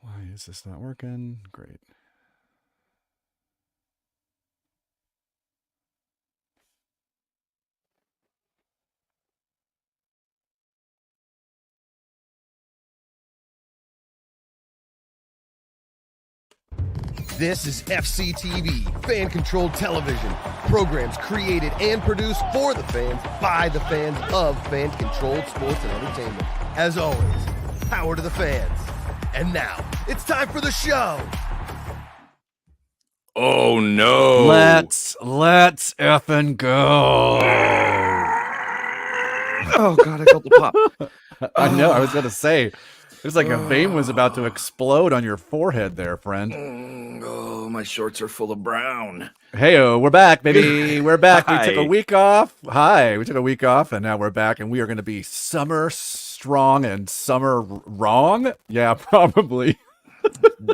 Why is this not working? Great. This is FCTV, fan-controlled television. Programs created and produced for the fans, by the fans of fan-controlled sports and entertainment. As always, power to the fans. And now, it's time for the show. Oh no! Let's effing go. Oh god, I felt the pop. I know. I was gonna say, it was like a vein was about to explode on your forehead there, friend. Oh, my shorts are full of brown. Heyo, we're back, baby. We're back. We took a Hi. week off. Hi, we took a week off, and now we're back, and we are going to be summer strong and summer wrong. Yeah, probably.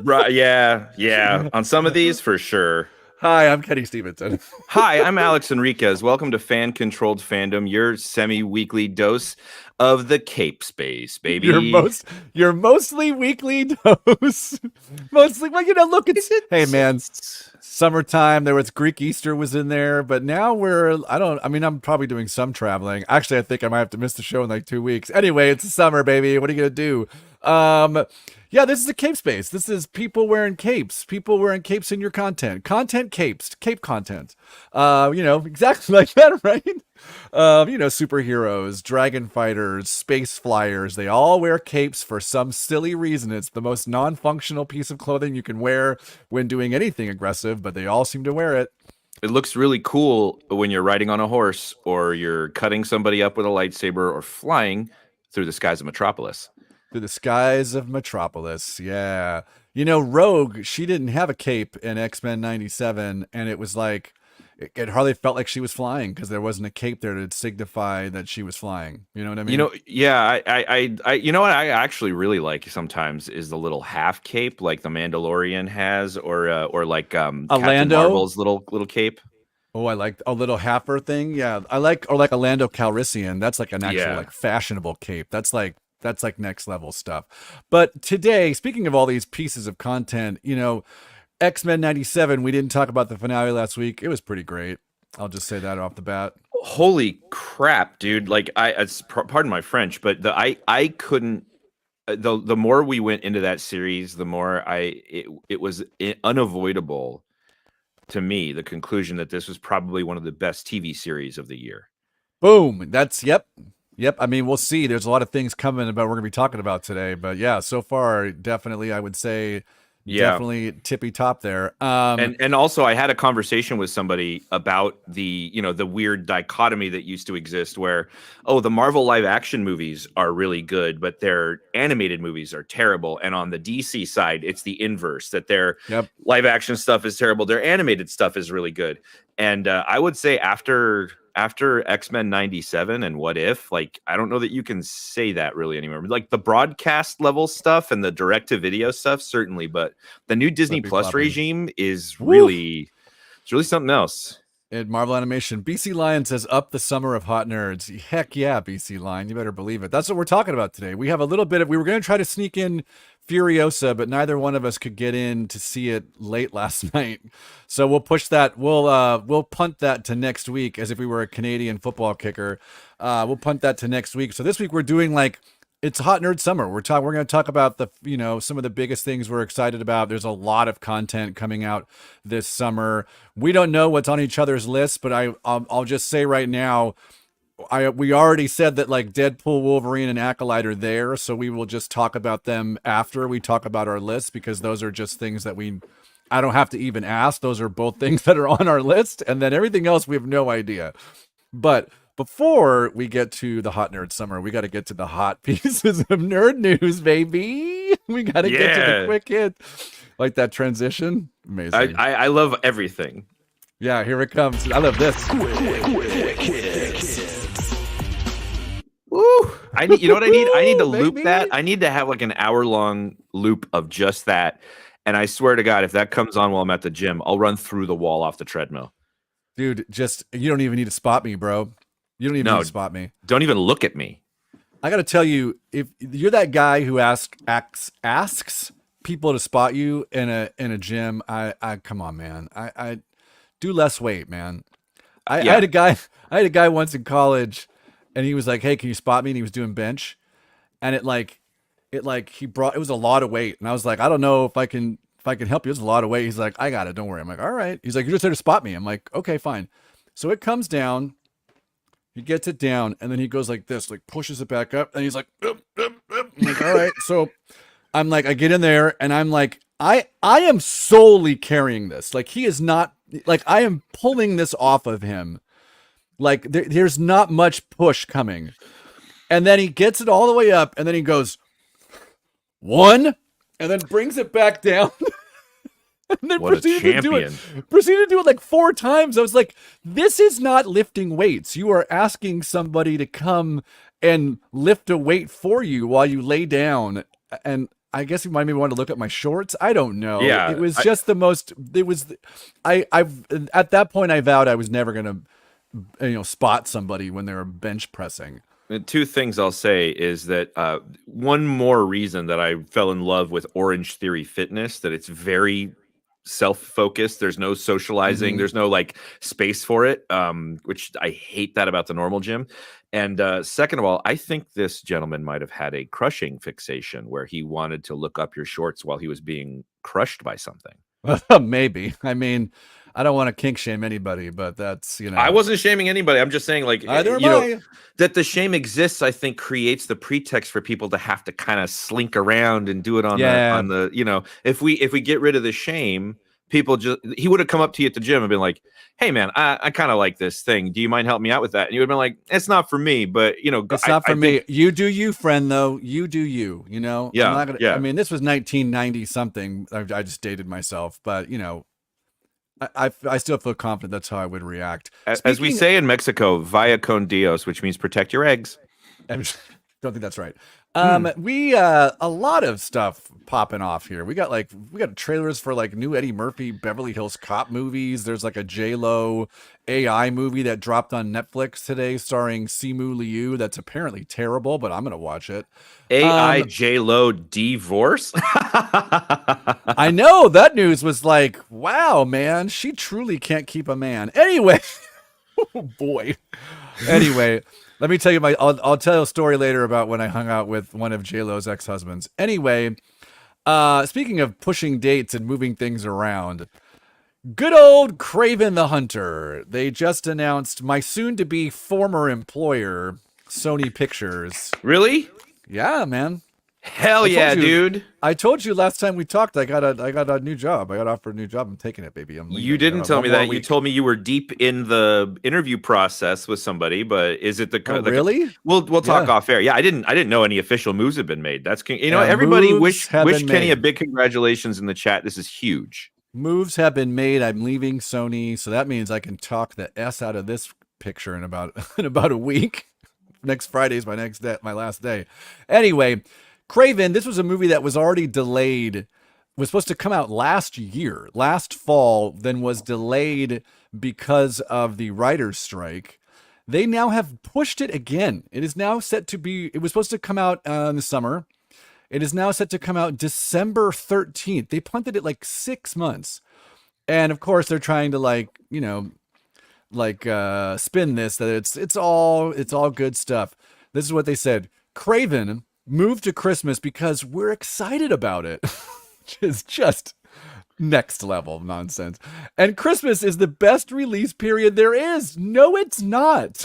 Right? Yeah. On some of these, for sure. Hi, I'm Kenny Stevenson. Hi, I'm Alex Enriquez. Welcome to Fan Controlled Fandom, your semi-weekly dose of the Cape Space, baby. Your mostly weekly dose. Mostly, well, look, hey man, summertime. There was Greek Easter was in there, but now I'm probably doing some traveling. Actually, I think I might have to miss the show in like 2 weeks. Anyway, it's the summer, baby. What are you gonna do? Yeah, this is a cape space. This is people wearing capes. People wearing capes in your content. Content capes. Cape content. Exactly like that, right? Superheroes, dragon fighters, space flyers. They all wear capes for some silly reason. It's the most non-functional piece of clothing you can wear when doing anything aggressive, but they all seem to wear it. It looks really cool when you're riding on a horse, or you're cutting somebody up with a lightsaber, or flying through the skies of Metropolis. Through the skies of Metropolis, yeah. Rogue, she didn't have a cape in X-Men 97, and it was like, it hardly felt like she was flying because there wasn't a cape there to signify that she was flying. You know what I mean? Yeah, you know what I actually really like sometimes is the little half cape, like the Mandalorian has, or like Captain Lando? Marvel's little cape. Oh, I like a little halfer thing. Yeah, or like a Lando Calrissian. That's like an actual like fashionable cape. That's like next level stuff. But today, speaking of all these pieces of content, X-Men 97, we didn't talk about the finale last week. It was pretty great. I'll just say that off the bat. Holy crap, dude. Like pardon my French, but I couldn't the more we went into that series, the more it was unavoidable to me, the conclusion that this was probably one of the best TV series of the year. Boom. That's yep. I mean, we'll see. There's a lot of things coming about we're going to be talking about today, but yeah, so far definitely I would say definitely tippy top there. And also I had a conversation with somebody about the weird dichotomy that used to exist where, the Marvel live action movies are really good, but their animated movies are terrible. And on the DC side, it's the inverse, that their live action stuff is terrible. Their animated stuff is really good. And I would say after X-Men 97 and What If, like, I don't know that you can say that really anymore. Like the broadcast level stuff and the direct to video stuff, certainly, but the new Disney Plus regime is really something else. In Marvel Animation, BC Lion says, up the summer of hot nerds. Heck yeah, BC Lion. You better believe it. That's what we're talking about today. We have a little bit of, we were going to try to sneak in Furiosa, but neither one of us could get in to see it late last night. So we'll push that. We'll punt that to next week as if we were a Canadian football kicker. We'll punt that to next week. So this week we're doing it's hot nerd summer. We're going to talk about some of the biggest things we're excited about. There's a lot of content coming out this summer. We don't know what's on each other's list, but I'll just say right now, we already said that like Deadpool, Wolverine, and Acolyte are there, so we will just talk about them after we talk about our list, because those are just things that I don't have to even ask. Those are both things that are on our list, and then everything else we have no idea. But before we get to the hot nerd summer, we got to get to the hot pieces of nerd news, baby. We got to get to the quick hit. Like that transition. Amazing. I love everything. Yeah, here it comes. I love this. Quick hits. Woo! You know what I need? I need to loop that. I need to have like an hour-long loop of just that. And I swear to God, if that comes on while I'm at the gym, I'll run through the wall off the treadmill. Dude, you don't even need to spot me, bro. You don't even need to spot me. Don't even look at me. I got to tell you, if you're that guy who asks people to spot you in a gym, I come on, man. I do less weight, man. I had Yeah. a guy I had a guy once in college, and he was like, "Hey, can you spot me?" And he was doing bench, and it he brought it was a lot of weight, and I was like, "I don't know if I can help you. It's a lot of weight." He's like, "I got it. Don't worry." I'm like, "All right." He's like, "You're just there to spot me." I'm like, "Okay, fine." So it comes down, he gets it down, and then he goes like this, like pushes it back up, and he's like, I'm like, "All right." So I'm like, I get in there, and I'm like, I am solely carrying this. Like he is not like I am pulling this off of him. Like there's not much push coming. And then he gets it all the way up, and then he goes, one, and then brings it back down. And then What a champion. proceeded to do it like 4 times. I was like, this is not lifting weights. You are asking somebody to come and lift a weight for you while you lay down. And I guess he might maybe want to look at my shorts. I don't know. Yeah, It was just the most, it was, I've, at that point I vowed I was never going to, spot somebody when they were bench pressing. Two things I'll say is that one more reason that I fell in love with Orange Theory Fitness, that it's very self-focused. There's no socializing. Mhm. There's no like space for it, which I hate that about the normal gym. And second of all, I think this gentleman might have had a crushing fixation where he wanted to look up your shorts while he was being crushed by something. Maybe. I mean, I don't want to kink shame anybody, but that's, I wasn't shaming anybody. I'm just saying, like, Neither am you know, I. that the shame exists, I think, creates the pretext for people to have to kind of slink around and do it on Yeah. the, if we get rid of the shame, people he would have come up to you at the gym and been like, "Hey man, I kind of like this thing. Do you mind helping me out with that?" And you would have been like, "It's not for me, but It's not for me. You do you, friend, though. You do you, Yeah, I'm not gonna, yeah. I mean, this was 1990 something. I just dated myself, but, I still feel confident that's how I would react. As we say in Mexico, vaya con Dios, which means protect your eggs. Don't think that's right. We a lot of stuff popping off here. We got trailers for like new Eddie Murphy Beverly Hills Cop movies. There's like a J-Lo AI movie that dropped on Netflix today starring Simu Liu that's apparently terrible, but I'm gonna watch it. AI J-Lo divorce? I know that news was like, wow, man, she truly can't keep a man. Anyway, oh boy. Anyway, let me tell you I'll tell a story later about when I hung out with one of J-Lo's ex-husbands. Anyway, speaking of pushing dates and moving things around, good old Craven the Hunter. They just announced my soon-to-be former employer, Sony Pictures. Really? Yeah, man. Hell yeah, dude. I told you last time we talked, I got a new job. I got offered a new job. I'm taking it, baby. I'm leaving. You didn't tell me that. You Week. told me you were deep in the interview process with somebody, but is it really? We'll talk Yeah. off air. Yeah, I didn't know any official moves have been made. That's Yeah, everybody moves wish have been Kenny a made. big congratulations in the chat. This is huge. Moves have been made. I'm leaving Sony, so that means I can talk the S out of this picture in about a week. Next Friday is my last day. Anyway, Craven, this was a movie that was already delayed. Was supposed to come out last fall, then was delayed because of the writer's strike. They now have pushed it again. It is now set to be, it was supposed to come out in the summer. It is now set to come out December 13th. They punted it like 6 months. And of course they're trying to spin this that it's all good stuff. This is what they said. Craven moved to Christmas because we're excited about it. Which is just next level nonsense. And Christmas is the best release period there is. No, it's not.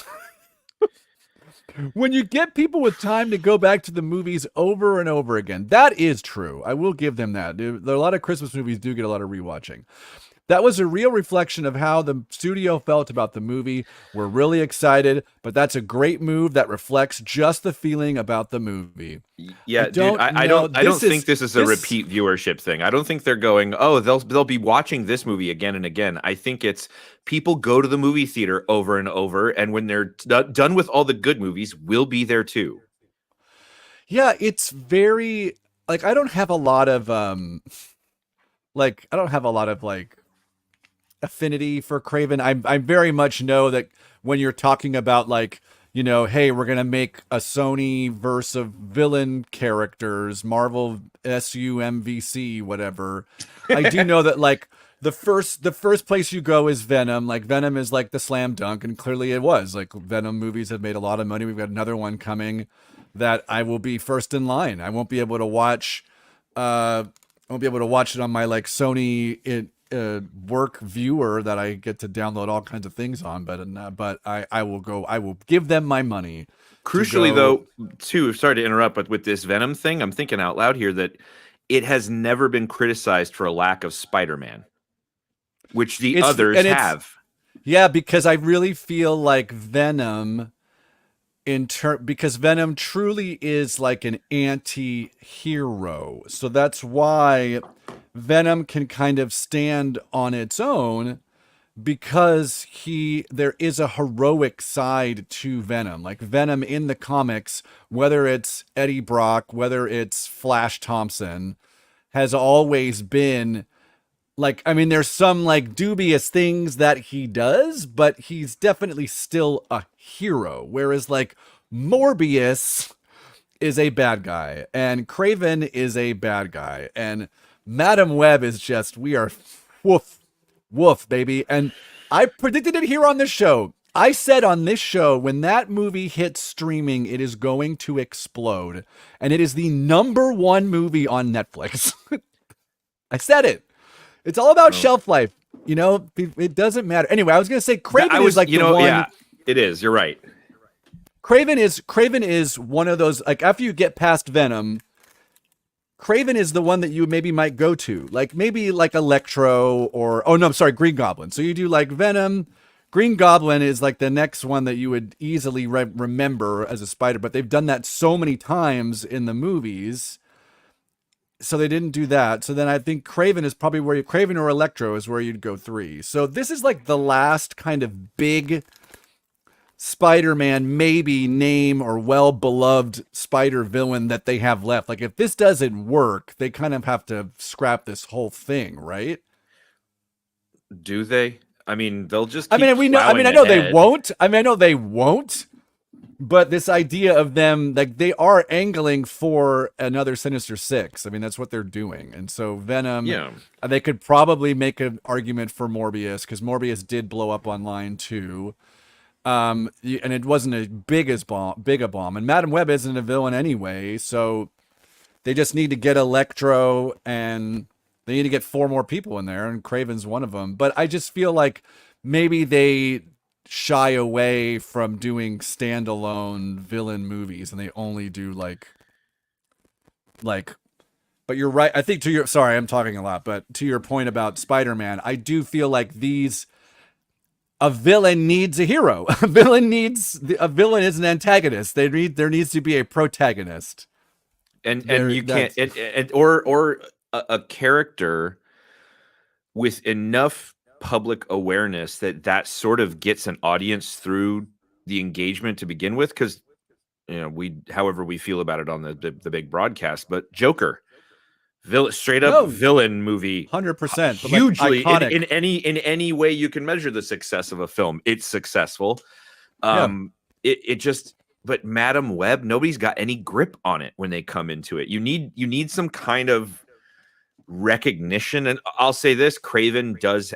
When you get people with time to go back to the movies over and over again, that is true. I will give them that. There are a lot of Christmas movies do get a lot of rewatching. That was a real reflection of how the studio felt about the movie. We're really excited, but that's a great move that reflects just the feeling about the movie. Yeah, dude, I don't think this is a repeat viewership thing. I don't think they're going, oh, they'll be watching this movie again and again. I think it's people go to the movie theater over and over, and when they're done with all the good movies, we'll be there too. Yeah, it's very I don't have a lot of affinity for Craven. I very much know that when you're talking about hey, we're gonna make a Sony verse of villain characters, Marvel SUMVC, whatever. I do know that like the first place you go is Venom. Like Venom is like the slam dunk, and clearly it was. Like Venom movies have made a lot of money. We've got another one coming that I will be first in line. I won't be able to watch. I won't be able to watch it on my like Sony work viewer that I get to download all kinds of things on. But I will go. I will give them my money. Crucially, though, too, sorry to interrupt, but with this Venom thing, I'm thinking out loud here that it has never been criticized for a lack of Spider-Man, which the others have. Yeah, because I really feel like Venom, because Venom truly is like an anti-hero. So that's why Venom can kind of stand on its own, because there is a heroic side to Venom. Like Venom in the comics, whether it's Eddie Brock, whether it's Flash Thompson, has always been like, I mean, there's some like dubious things that he does, but he's definitely still a hero. Whereas like Morbius is a bad guy and Craven is a bad guy and Madam Web is just, we are woof, woof, baby. And I predicted it here on this show. I said on this show, when that movie hits streaming, it is going to explode. And it is the #1 movie on Netflix. I said it. It's all about shelf life. It doesn't matter. Anyway, I was going to say Craven is like the one. Yeah, it is. You're right. Craven is one of those, like after you get past Venom, Craven is the one that you maybe might go to. Like maybe like Electro Green Goblin. So you do like Venom. Green Goblin is like the next one that you would easily remember as a spider, but they've done that so many times in the movies. So they didn't do that. So then I think Craven is probably Craven or Electro is where you'd go 3. So this is like the last kind of big Spider-Man maybe name or well-beloved spider villain that they have left. Like if this doesn't work, they kind of have to scrap this whole thing, right? Do they? I mean, they'll just I know they won't. I know they won't. But this idea of them, like they are angling for another Sinister Six. I mean, that's what they're doing. And so Venom, they could probably make an argument for Morbius because Morbius did blow up online too. And it wasn't as big a bomb. And Madam Web isn't a villain anyway. So they just need to get Electro and they need to get 4 more people in there. And Craven's one of them. But I just feel like maybe they shy away from doing standalone villain movies and they only do like but you're right. I think sorry, I'm talking a lot, but to your point about Spider-Man, I do feel like a villain needs a hero. A villain is an antagonist. There needs to be a protagonist. And you can't or a character with enough public awareness that sort of gets an audience through the engagement to begin with, because however we feel about it on the big broadcast, but Joker, straight up villain movie, 100%, hugely like, in any way you can measure the success of a film, it's successful. It just, but Madam Web, nobody's got any grip on it when they come into it. You need some kind of recognition, and I'll say this: Craven does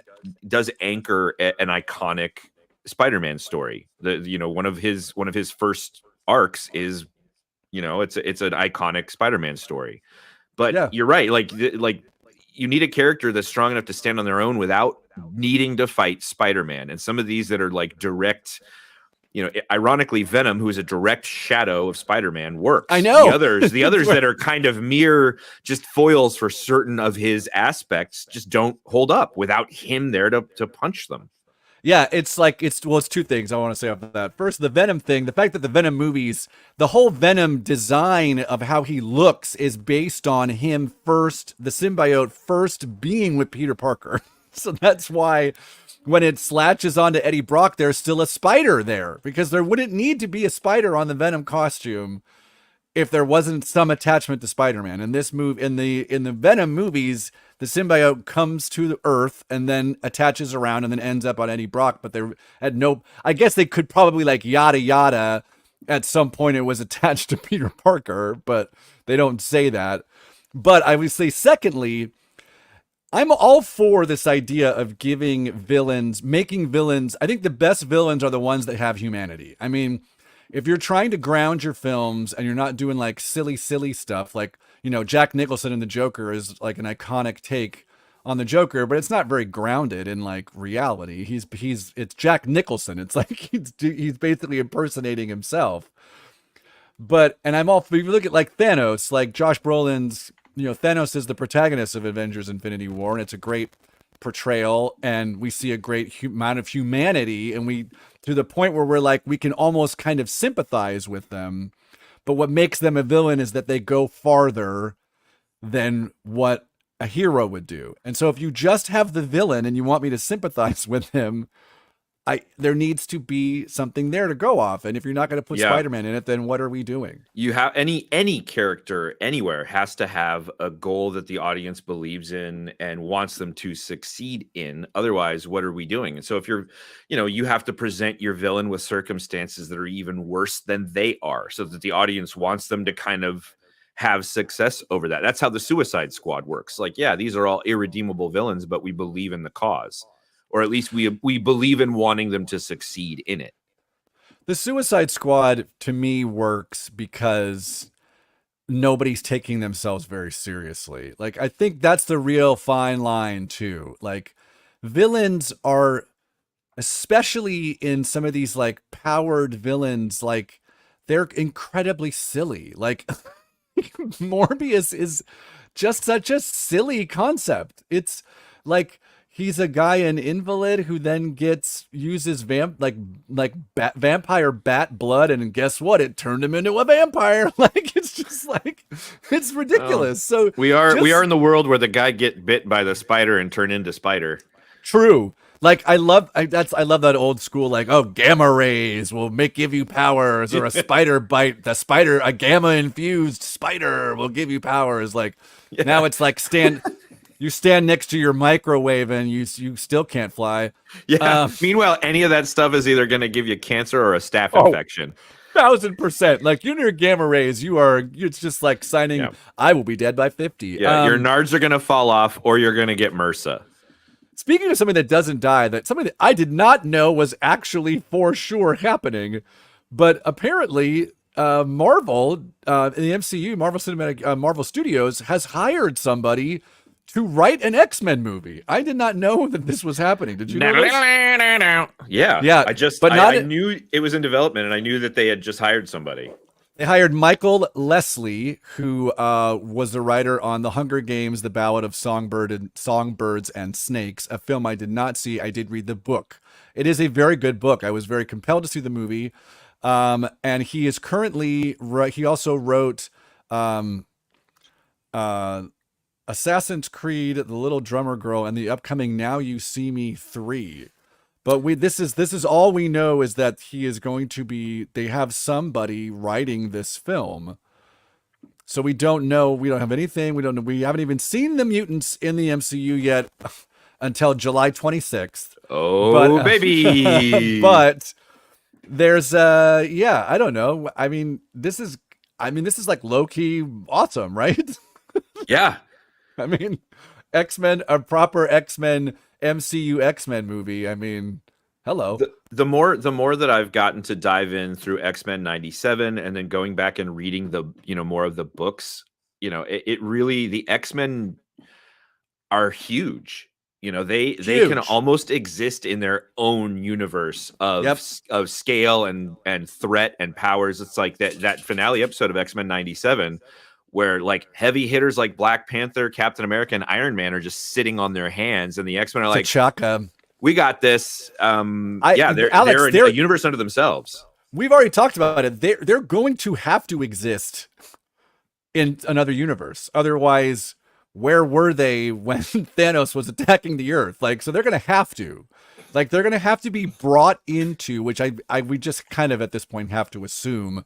anchor an iconic Spider-Man story. One of his first arcs is, it's an iconic Spider-Man story. But you're right, like you need a character that's strong enough to stand on their own without needing to fight Spider-Man. And some of these that are like direct, ironically, Venom, who is a direct shadow of Spider-Man, works. I know. The others that are kind of mere just foils for certain of his aspects just don't hold up without him there to punch them. Yeah, it's 2 things I want to say off of that. First, the Venom thing, the fact that the Venom movies, the whole Venom design of how he looks is based on him first, the symbiote first being with Peter Parker. So that's why when it latches onto Eddie Brock, there's still a spider there, because there wouldn't need to be a spider on the Venom costume if there wasn't some attachment to Spider-Man. In this move, in the Venom movies, the symbiote comes to the Earth and then attaches around and then ends up on Eddie Brock. But they're at no, I guess they could probably like yada yada. At some point, it was attached to Peter Parker, but they don't say that. But I would say, secondly, I'm all for this idea of making villains. I think the best villains are the ones that have humanity. I mean, if you're trying to ground your films and you're not doing like silly stuff, like, Jack Nicholson in the Joker is like an iconic take on the Joker, but it's not very grounded in like reality. It's Jack Nicholson. It's like he's basically impersonating himself. And I'm all, if you look at like Thanos, like Josh Brolin's, Thanos is the protagonist of Avengers Infinity War, and it's a great portrayal, and we see a great amount of humanity, and to the point where we're like, we can almost kind of sympathize with them. But what makes them a villain is that they go farther than what a hero would do. And so if you just have the villain and you want me to sympathize with him, there needs to be something there to go off. And if you're not going to put Spider-Man in it, then what are we doing? You have any character anywhere has to have a goal that the audience believes in and wants them to succeed in. Otherwise, what are we doing? And so if you have to present your villain with circumstances that are even worse than they are, so that the audience wants them to kind of have success over that. That's how the Suicide Squad works. Like, yeah, these are all irredeemable villains, but we believe in the cause. Or at least we believe in wanting them to succeed in it. The Suicide Squad, to me, works because nobody's taking themselves very seriously. Like, I think that's the real fine line, too. Like, villains are, especially in some of these, like, powered villains, like, they're incredibly silly. Like, Morbius is just such a silly concept. It's like, he's a guy, an invalid, who then uses vampire bat blood, and guess what? It turned him into a vampire. Like, it's just like, it's ridiculous. So we are in the world where the guy get bit by the spider and turn into spider. True. Like, I love that old school, like, oh, gamma rays will give you powers, or a spider bite, a gamma infused spider will give you powers. Like, now it's like you stand next to your microwave and you still can't fly. Yeah. Meanwhile, any of that stuff is either going to give you cancer or a staph infection. 1,000%. Like, you're near gamma rays, it's just like signing, I will be dead by 50. Yeah, your nards are going to fall off, or you're going to get MRSA. Speaking of something that doesn't die, something that I did not know was actually for sure happening, but apparently Marvel in the MCU, Marvel Studios has hired somebody to write an X-Men movie. I did not know that this was happening. Did you know this? Yeah. I knew it was in development, and I knew that they had just hired somebody. They hired Michael Leslie, who was the writer on The Hunger Games, The Ballad of Songbirds and Snakes, a film I did not see. I did read the book. It is a very good book. I was very compelled to see the movie. And he is currently, he also wrote Assassin's Creed, The Little Drummer Girl, and the upcoming Now You See Me 3. But this is all we know, is that he is going to be, they have somebody writing this film. So we don't know, we don't have anything, we don't know, we haven't even seen the mutants in the MCU yet until July 26th. Oh, baby. But there's I don't know. I mean, this is like low-key awesome, right? Yeah. I mean, X-Men, a proper X-Men MCU X-Men movie. I mean, hello. The more that I've gotten to dive in through X-Men 97 and then going back and reading the more of the books, it really, the X-Men are huge. They can almost exist in their own universe of scale and threat and powers. It's like that finale episode of X-Men 97 where like heavy hitters like Black Panther, Captain America, and Iron Man are just sitting on their hands, and the X-Men are like, T'Chaka. We got this. They're a universe unto themselves. We've already talked about it. They're going to have to exist in another universe. Otherwise, where were they when Thanos was attacking the Earth? Like, so they're going to have to. Like, they're going to have to be brought into, which we just kind of at this point have to assume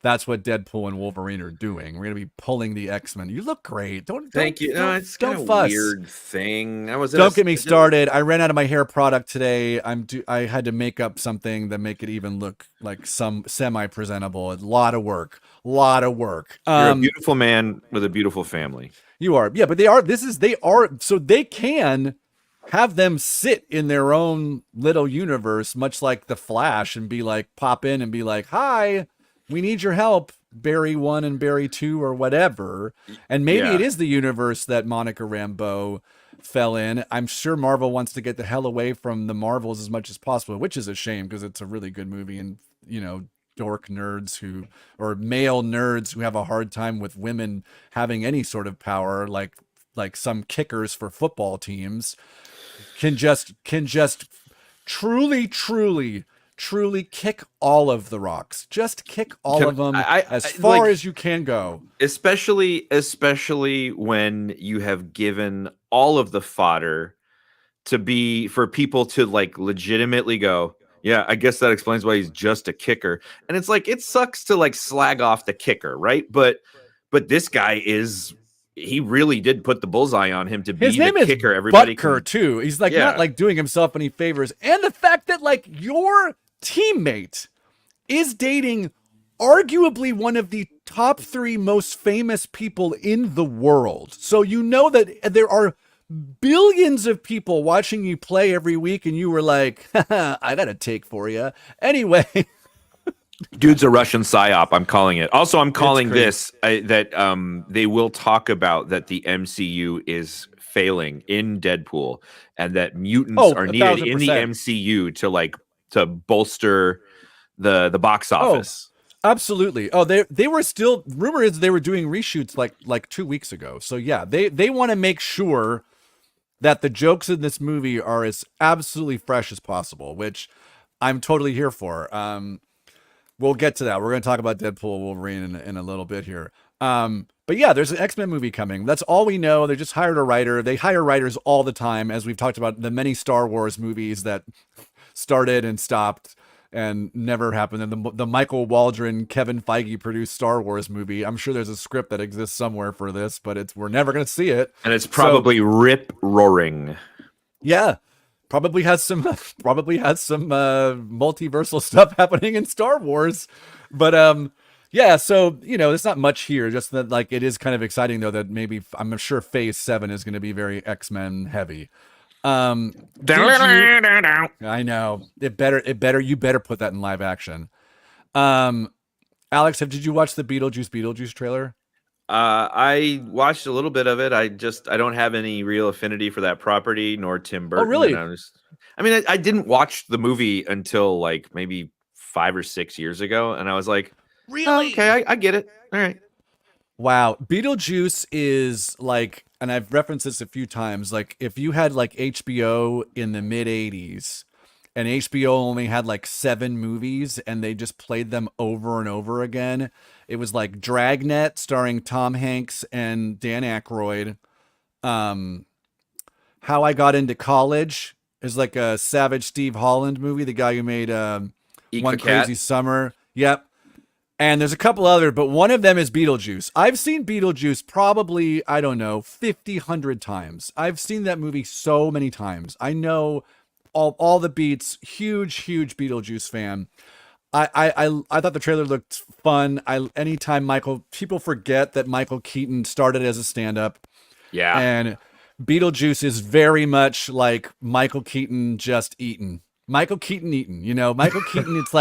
that's what Deadpool and Wolverine are doing. We're gonna be pulling the X-Men. You look great. Thank you. No, it's kind Don't of fuss. weird thing. I was. Don't get me started. I ran out of my hair product today. I had to make up something to make it even look like some semi-presentable. A lot of work. Lot of work. You're a beautiful man with a beautiful family. You are. Yeah, but they are. So they can have them sit in their own little universe, much like the Flash, and be like, pop in and be like, hi, we need your help, Barry 1 and Barry 2 or whatever. And maybe it is the universe that Monica Rambeau fell in. I'm sure Marvel wants to get the hell away from the Marvels as much as possible, which is a shame because it's a really good movie. And, dork nerds or male nerds who have a hard time with women having any sort of power, like some kickers for football teams, can just truly kick all of the rocks. Just kick all of them as far as you can go. Especially when you have given all of the fodder for people to like legitimately go, yeah, I guess that explains why he's just a kicker. And it's like, it sucks to like slag off the kicker, right? But this guy he really did put the bullseye on him to be the kicker. Everybody too. He's like not like doing himself any favors. And the fact that like your teammate is dating arguably one of the top 3 most famous people in the world. So that there are billions of people watching you play every week, and you were like, I got a take for you. Anyway. Dude's a Russian psyop. I'm calling it. Also, I'm calling this that they will talk about that the MCU is failing in Deadpool, and that mutants are needed 1,000%. In the MCU to bolster the box office. Oh, absolutely. Oh, they were still, rumor is they were doing reshoots like 2 weeks ago. So yeah, they want to make sure that the jokes in this movie are as absolutely fresh as possible, which I'm totally here for. We'll get to that. We're going to talk about Deadpool and Wolverine in a little bit here. But yeah, there's an X-Men movie coming. That's all we know. They just hired a writer. They hire writers all the time, as we've talked about the many Star Wars movies that started and stopped and never happened. And the Michael Waldron, Kevin Feige produced Star Wars movie. I'm sure there's a script that exists somewhere for this, but we're never going to see it. And it's probably rip-roaring. Yeah. Probably has some multiversal stuff happening in Star Wars, but yeah. So there's not much here. Just that like it is kind of exciting though that maybe I'm sure Phase 7 is going to be very X-Men heavy. I know it better. You better put that in live action. Alex, did you watch the Beetlejuice trailer? I watched a little bit of it. I don't have any real affinity for that property, nor Tim Burton. Oh, really? I didn't watch the movie until like maybe 5 or 6 years ago, and I was like, really? Oh, okay, I get it. All right. Wow. Beetlejuice is like, and I've referenced this a few times, like if you had like HBO in the mid 80s and HBO only had like 7 movies and they just played them over and over again. It was like Dragnet starring Tom Hanks and Dan Aykroyd. How I Got Into College is like a Savage Steve Holland movie, the guy who made One Crazy Summer. Yep. And there's a couple other, but one of them is Beetlejuice. I've seen Beetlejuice probably, 50, 100 times. I've seen that movie so many times. I know all the beats. Huge Beetlejuice fan. I thought the trailer looked fun. Anytime people forget that Michael Keaton started as a stand-up. Yeah. And Beetlejuice is very much like Michael Keaton just eaten. Michael Keaton eaten. Michael Keaton, it's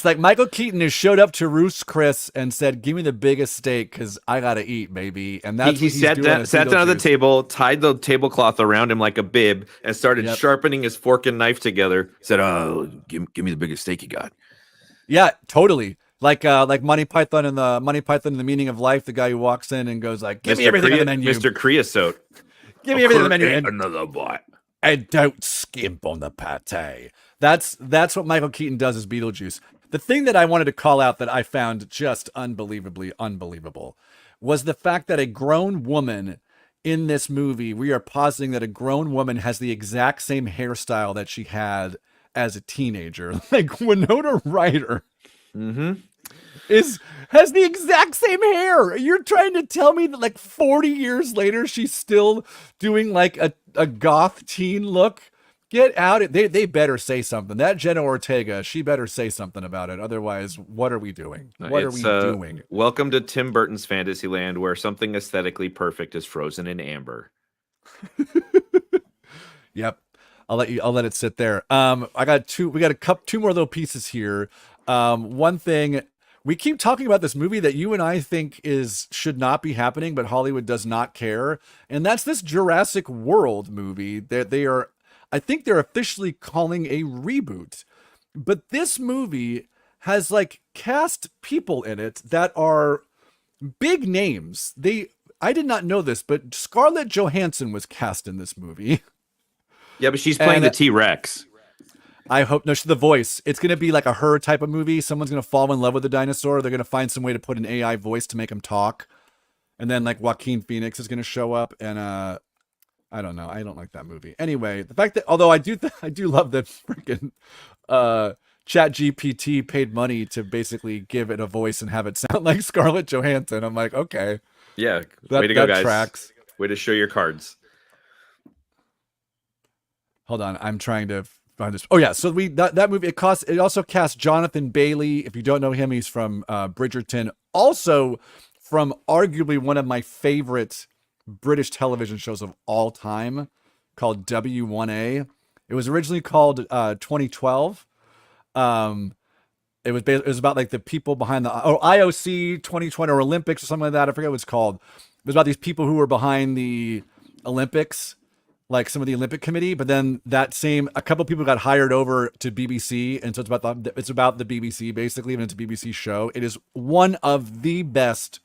like Michael Keaton has showed up to Ruth's Chris and said, "Give me the biggest steak because I gotta eat, baby." And that's he sat down at the table, tied the tablecloth around him like a bib, and started sharpening his fork and knife together. Said, "Oh, give me the biggest steak you got." Yeah, totally. Like Monty Python and the Meaning of Life, the guy who walks in and goes like, "Give me everything on the menu, Mr. Creosote. Give me everything on the menu, and another bite, and don't skimp on the pate." That's what Michael Keaton does as Beetlejuice. The thing that I wanted to call out that I found just unbelievably unbelievable was the fact that a grown woman in this movie, we are positing that a grown woman has the exact same hairstyle that she had as a teenager, like Winona Ryder. Mm-hmm. is has the exact same hair. You're trying to tell me that like 40 years later she's still doing like a goth teen look? Get out it. They better say something. That Jenna Ortega, she better say something about it. Otherwise, what are we doing? What are we doing? Welcome to Tim Burton's Fantasyland, where something aesthetically perfect is frozen in amber. Yep. I'll let it sit there. We got two more little pieces here. One thing, we keep talking about this movie that you and I think should not be happening, but Hollywood does not care. And that's this Jurassic World movie that I think they're officially calling a reboot. But this movie has like cast people in it that are big names. I did not know this, but Scarlett Johansson was cast in this movie. Yeah, but she's playing the T-Rex. I hope no, she's the voice. It's gonna be like a her type of movie. Someone's gonna fall in love with the dinosaur. They're gonna find some way to put an AI voice to make him talk, and then like Joaquin Phoenix is gonna show up. And I don't know. I don't like that movie. Anyway, the fact that although I do love that freaking Chat GPT paid money to basically give it a voice and have it sound like Scarlett Johansson. I'm like, okay, yeah, way to go, guys. Tracks. Way to show your cards. Hold on, I'm trying to find this. Oh yeah, so that movie it also cast Jonathan Bailey. If you don't know him, he's from Bridgerton. Also from arguably one of my favorite British television shows of all time, called W1A. It was originally called 2012. It was about like the people behind the IOC 2020 or Olympics or something like that. I forget what it's called. It was about these people who were behind the Olympics, like some of the Olympic committee, but then a couple people got hired over to BBC, and so it's about the BBC basically, and it's a BBC show. It is one of the best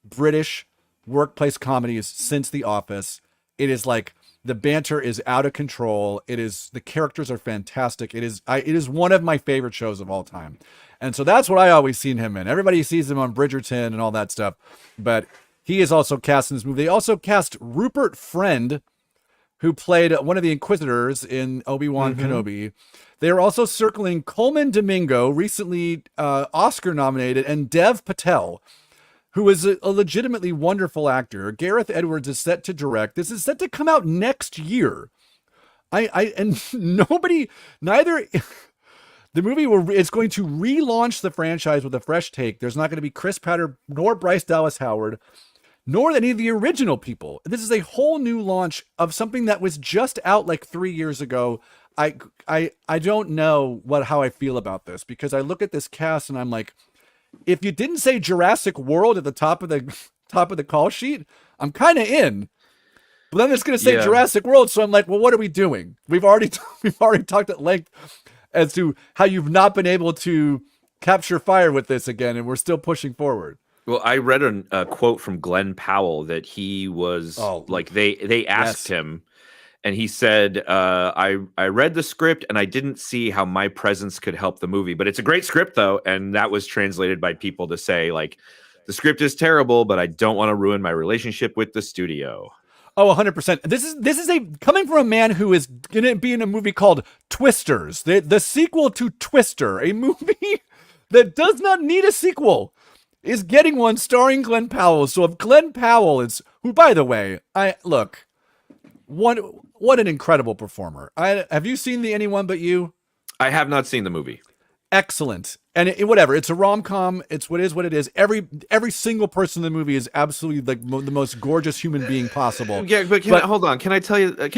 British workplace comedies since The Office. It is like the banter is out of control. The characters are fantastic. It is one of my favorite shows of all time, and so that's what I always seen him in. Everybody sees him on Bridgerton and all that stuff, but he is also cast in this movie. They also cast Rupert Friend, who played one of the Inquisitors in Obi-Wan Kenobi. They are also circling Coleman Domingo, recently Oscar nominated, and Dev Patel, who is a legitimately wonderful actor. Gareth Edwards is set to direct. This is set to come out next year. The movie is going to relaunch the franchise with a fresh take. There's not going to be Chris Pratt nor Bryce Dallas Howard, nor any of the original people. This is a whole new launch of something that was just out like 3 years ago. I don't know how I feel about this, because I look at this cast and I'm like, if you didn't say Jurassic World at the top of the call sheet, I'm kind of in. But then it's going to say Jurassic World, so I'm like, well, what are we doing? We've already talked at length as to how you've not been able to capture fire with this again, and we're still pushing forward. Well, I read a quote from Glenn Powell that he was they asked him, and he said, I read the script and I didn't see how my presence could help the movie, but it's a great script though. And that was translated by people to say like, the script is terrible, but I don't want to ruin my relationship with the studio. Oh, 100%. This is coming from a man who is going to be in a movie called Twisters, the sequel to Twister, a movie that does not need a sequel, is getting one starring Glenn Powell. So if Glenn Powell who, by the way, what an incredible performer. Have you seen the Anyone But You? I have not seen the movie. Excellent. And whatever, it's a rom-com. It's what it is. Every single person in the movie is absolutely like the most gorgeous human being possible. Yeah, but hold on. Can I tell you? The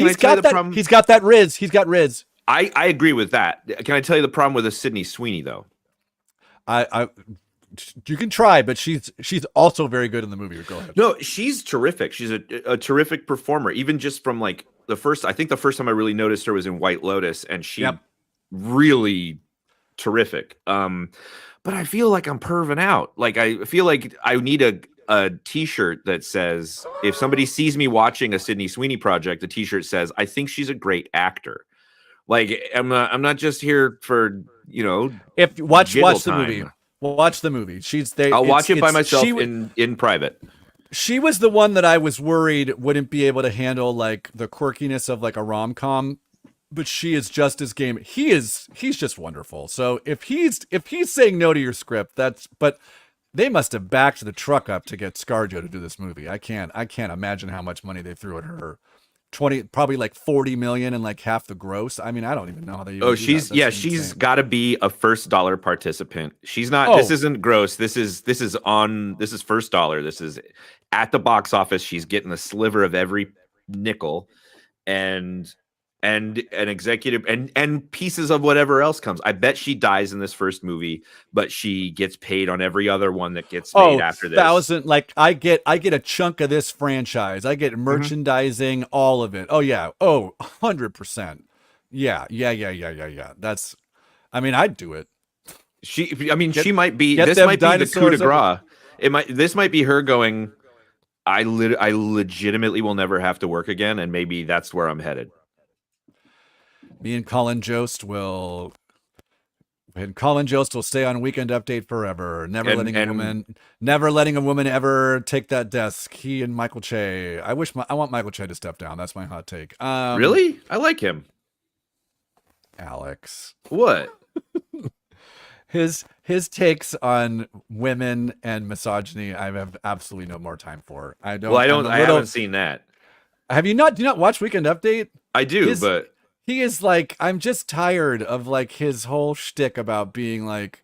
problem? He's got that Riz. He's got Riz. I agree with that. Can I tell you the problem with Sydney Sweeney though? You can try, but she's also very good in the movie. Go ahead. No, she's terrific. She's a terrific performer. Even just from like the first time I really noticed her was in White Lotus, and she really terrific. But I feel like I'm perving out. Like I feel like I need a T-shirt that says, if somebody sees me watching a Sydney Sweeney project, the T-shirt says, I think she's a great actor. Like I'm not just here for if watch the time. movie. Watch the movie. I'll watch it by myself in private. She was the one that I was worried wouldn't be able to handle like the quirkiness of like a rom-com, but she is just as game. He's just wonderful. So if he's saying no to your script, but They must have backed the truck up to get ScarJo to do this movie. I can't imagine how much money they threw at her. 20, probably like 40 million and like half the gross. I mean, I don't even know how they even Oh, do that. That's she's insane. got to be a first dollar participant. She's not. Oh, This isn't gross. This is first dollar. This is at the box office. She's getting a sliver of every nickel, and an executive and pieces of whatever else comes. I bet she dies in this first movie, but she gets paid on every other one that gets made after this. thousand, like I get a chunk of this franchise. I get merchandising, all of it. Oh yeah. Oh, 100%. Yeah. That's, I mean, I'd do it. She might be. Get This them might be the coup de dinosaurs over- grace. This might be her going. I legitimately will never have to work again, and maybe that's where I'm headed. Me and Colin Jost will stay on Weekend Update forever. Never letting a woman ever take that desk. He and Michael Che. I want Michael Che to step down. That's my hot take. Really? I like him. Alex. What? His takes on women and misogyny, I have absolutely no more time for. I haven't seen that. Have you not? Do you not watch Weekend Update? I do, but he is like, I'm just tired of like his whole shtick about being like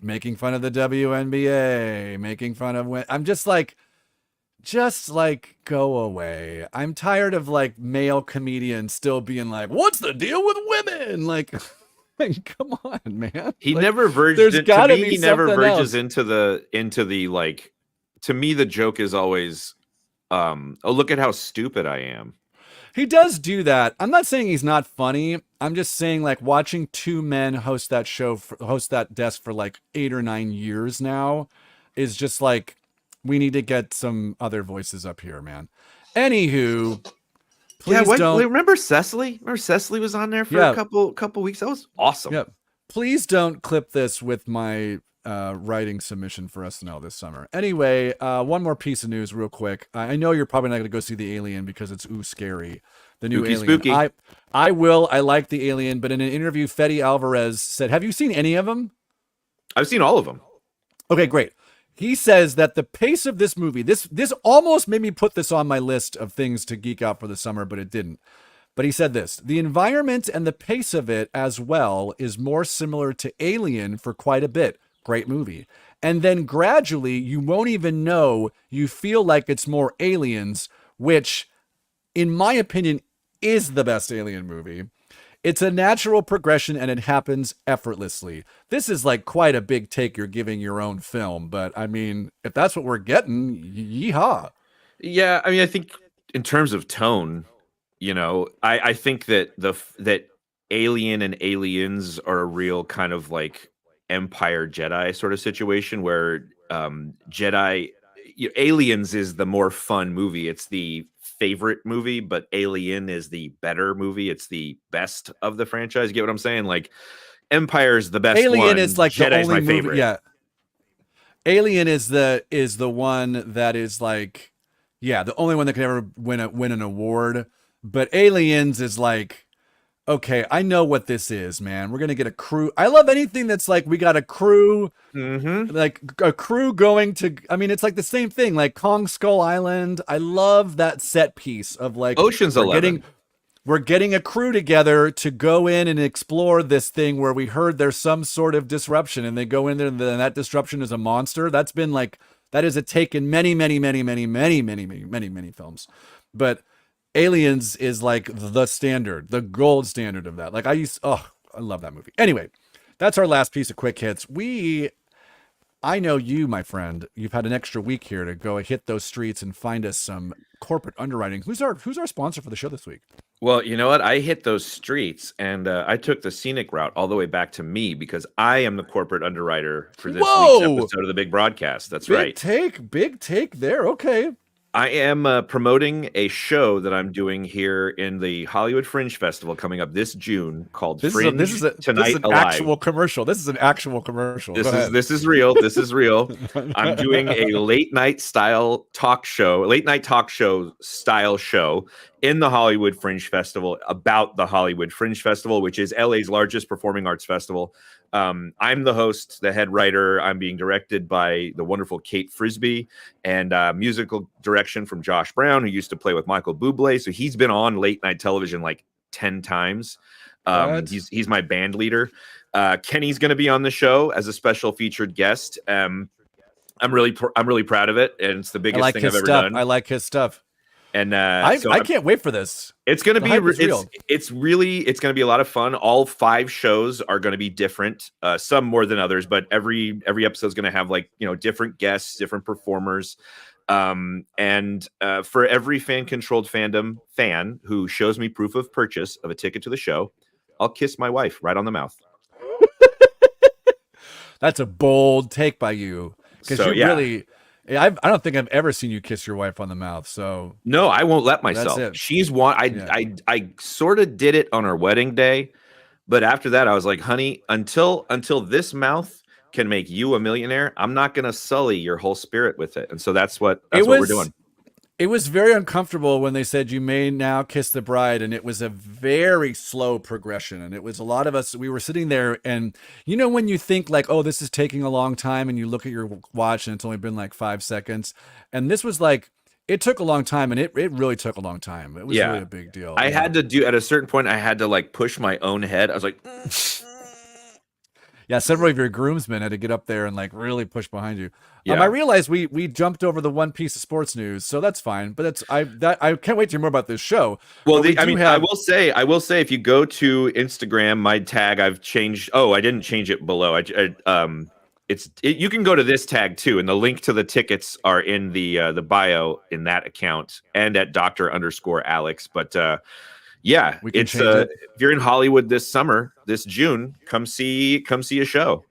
making fun of the WNBA, making fun of I'm just like go away. I'm tired of like male comedians still being like, what's the deal with women? Like, come on, man. He like, never verged. He never verges into the like. To me, the joke is always, oh, look at how stupid I am. He does do that. I'm not saying he's not funny. I'm just saying, like, watching two men host that desk for like 8 or 9 years now is just like, we need to get some other voices up here, man. Anywho, please don't. Remember Cecily? Remember Cecily was on there for a couple weeks. That was awesome. Yeah. Please don't clip this with my writing submission for SNL this summer. Anyway, one more piece of news real quick. I know you're probably not going to go see The Alien because it's scary. The new Alien. Spooky. I will. I like The Alien, but in an interview, Fede Alvarez said, have you seen any of them? I've seen all of them. Okay, great. He says that the pace of this movie, this almost made me put this on my list of things to geek out for the summer, but it didn't. But he said this, the environment and the pace of it as well is more similar to Alien for quite a bit. Great movie. And then gradually, you won't even know, you feel like it's more Aliens, which, in my opinion, is the best Alien movie. It's a natural progression and it happens effortlessly. This is like quite a big take you're giving your own film, but I mean, if that's what we're getting, yeehaw. Yeah, I mean, I think in terms of tone, I think that that Alien and Aliens are a real kind of like Empire Jedi sort of situation where Aliens is the more fun movie. It's the favorite movie, but Alien is the better movie. It's the best of the franchise. You get what I'm saying? Like Empire is the best. Alien is like Jedi's the only my favorite. Movie, yeah. Alien is the one that is like, yeah, the only one that can ever win an award. But Aliens is like, okay, I know what this is, man. We're gonna get a crew. I love anything that's like we got a crew, like a crew going to. I mean, it's like the same thing, like Kong Skull Island. I love that set piece of like Ocean's 11. We're getting a crew together to go in and explore this thing where we heard there's some sort of disruption, and they go in there, and then that disruption is a monster. That is a take in many films, but Aliens is like the standard, the gold standard of that. Like I love that movie. Anyway, that's our last piece of quick hits. I know you, my friend, you've had an extra week here to go hit those streets and find us some corporate underwriting. Who's our sponsor for the show this week? Well, you know what? I hit those streets and I took the scenic route all the way back to me because I am the corporate underwriter for this week's episode of the Big Broadcast. That's right. Big take there. Okay. I am promoting a show that I'm doing here in the Hollywood Fringe Festival coming up this June called Fringe Tonight Alive. Actual commercial. This is an actual commercial. This is real. This is real. I'm doing a late night talk show style show in the Hollywood Fringe Festival about the Hollywood Fringe Festival, which is LA's largest performing arts festival. I'm the host, the head writer. I'm being directed by the wonderful Kate Frisbee, and musical direction from Josh Brown, who used to play with Michael Bublé. So he's been on late night television like 10 times. What? He's my band leader. Kenny's going to be on the show as a special featured guest. I'm really proud of it, and it's the I biggest like thing his I've ever stuff. done. I like his stuff. And I can't wait for this. it's going to The be hype is real. it's going to be a lot of fun. All 5 shows are going to be different, some more than others, but every episode is going to have like, different guests, different performers. And for every fan controlled fandom fan who shows me proof of purchase of a ticket to the show, I'll kiss my wife right on the mouth. That's a bold take by you, because So, you yeah. really. I don't think I've ever seen you kiss your wife on the mouth. So No, I won't let myself. it. She's one. Yeah. I sort of did it on our wedding day, but after that, I was like, honey, until this mouth can make you a millionaire, I'm not going to sully your whole spirit with it. And so that's what we're doing. It was very uncomfortable when they said you may now kiss the bride, and it was a very slow progression. And it was a lot of us, we were sitting there, and when you think like, oh, this is taking a long time, and you look at your watch and it's only been like 5 seconds. And this was like, it took a long time, and it really took a long time. It was really a big deal. I had to do, at a certain point, I had to like push my own head. I was like, Yeah, several of your groomsmen had to get up there and like really push behind you. Yeah. I realized we jumped over the one piece of sports news, so that's fine. But I can't wait to hear more about this show. well, But I will say, if you go to Instagram, my tag I've changed. Oh, I didn't change it below. You can go to this tag too, and the link to the tickets are in the bio in that account and at Dr._Alex. But yeah, We can it's change it. if you're in Hollywood this summer, this June, come see a show.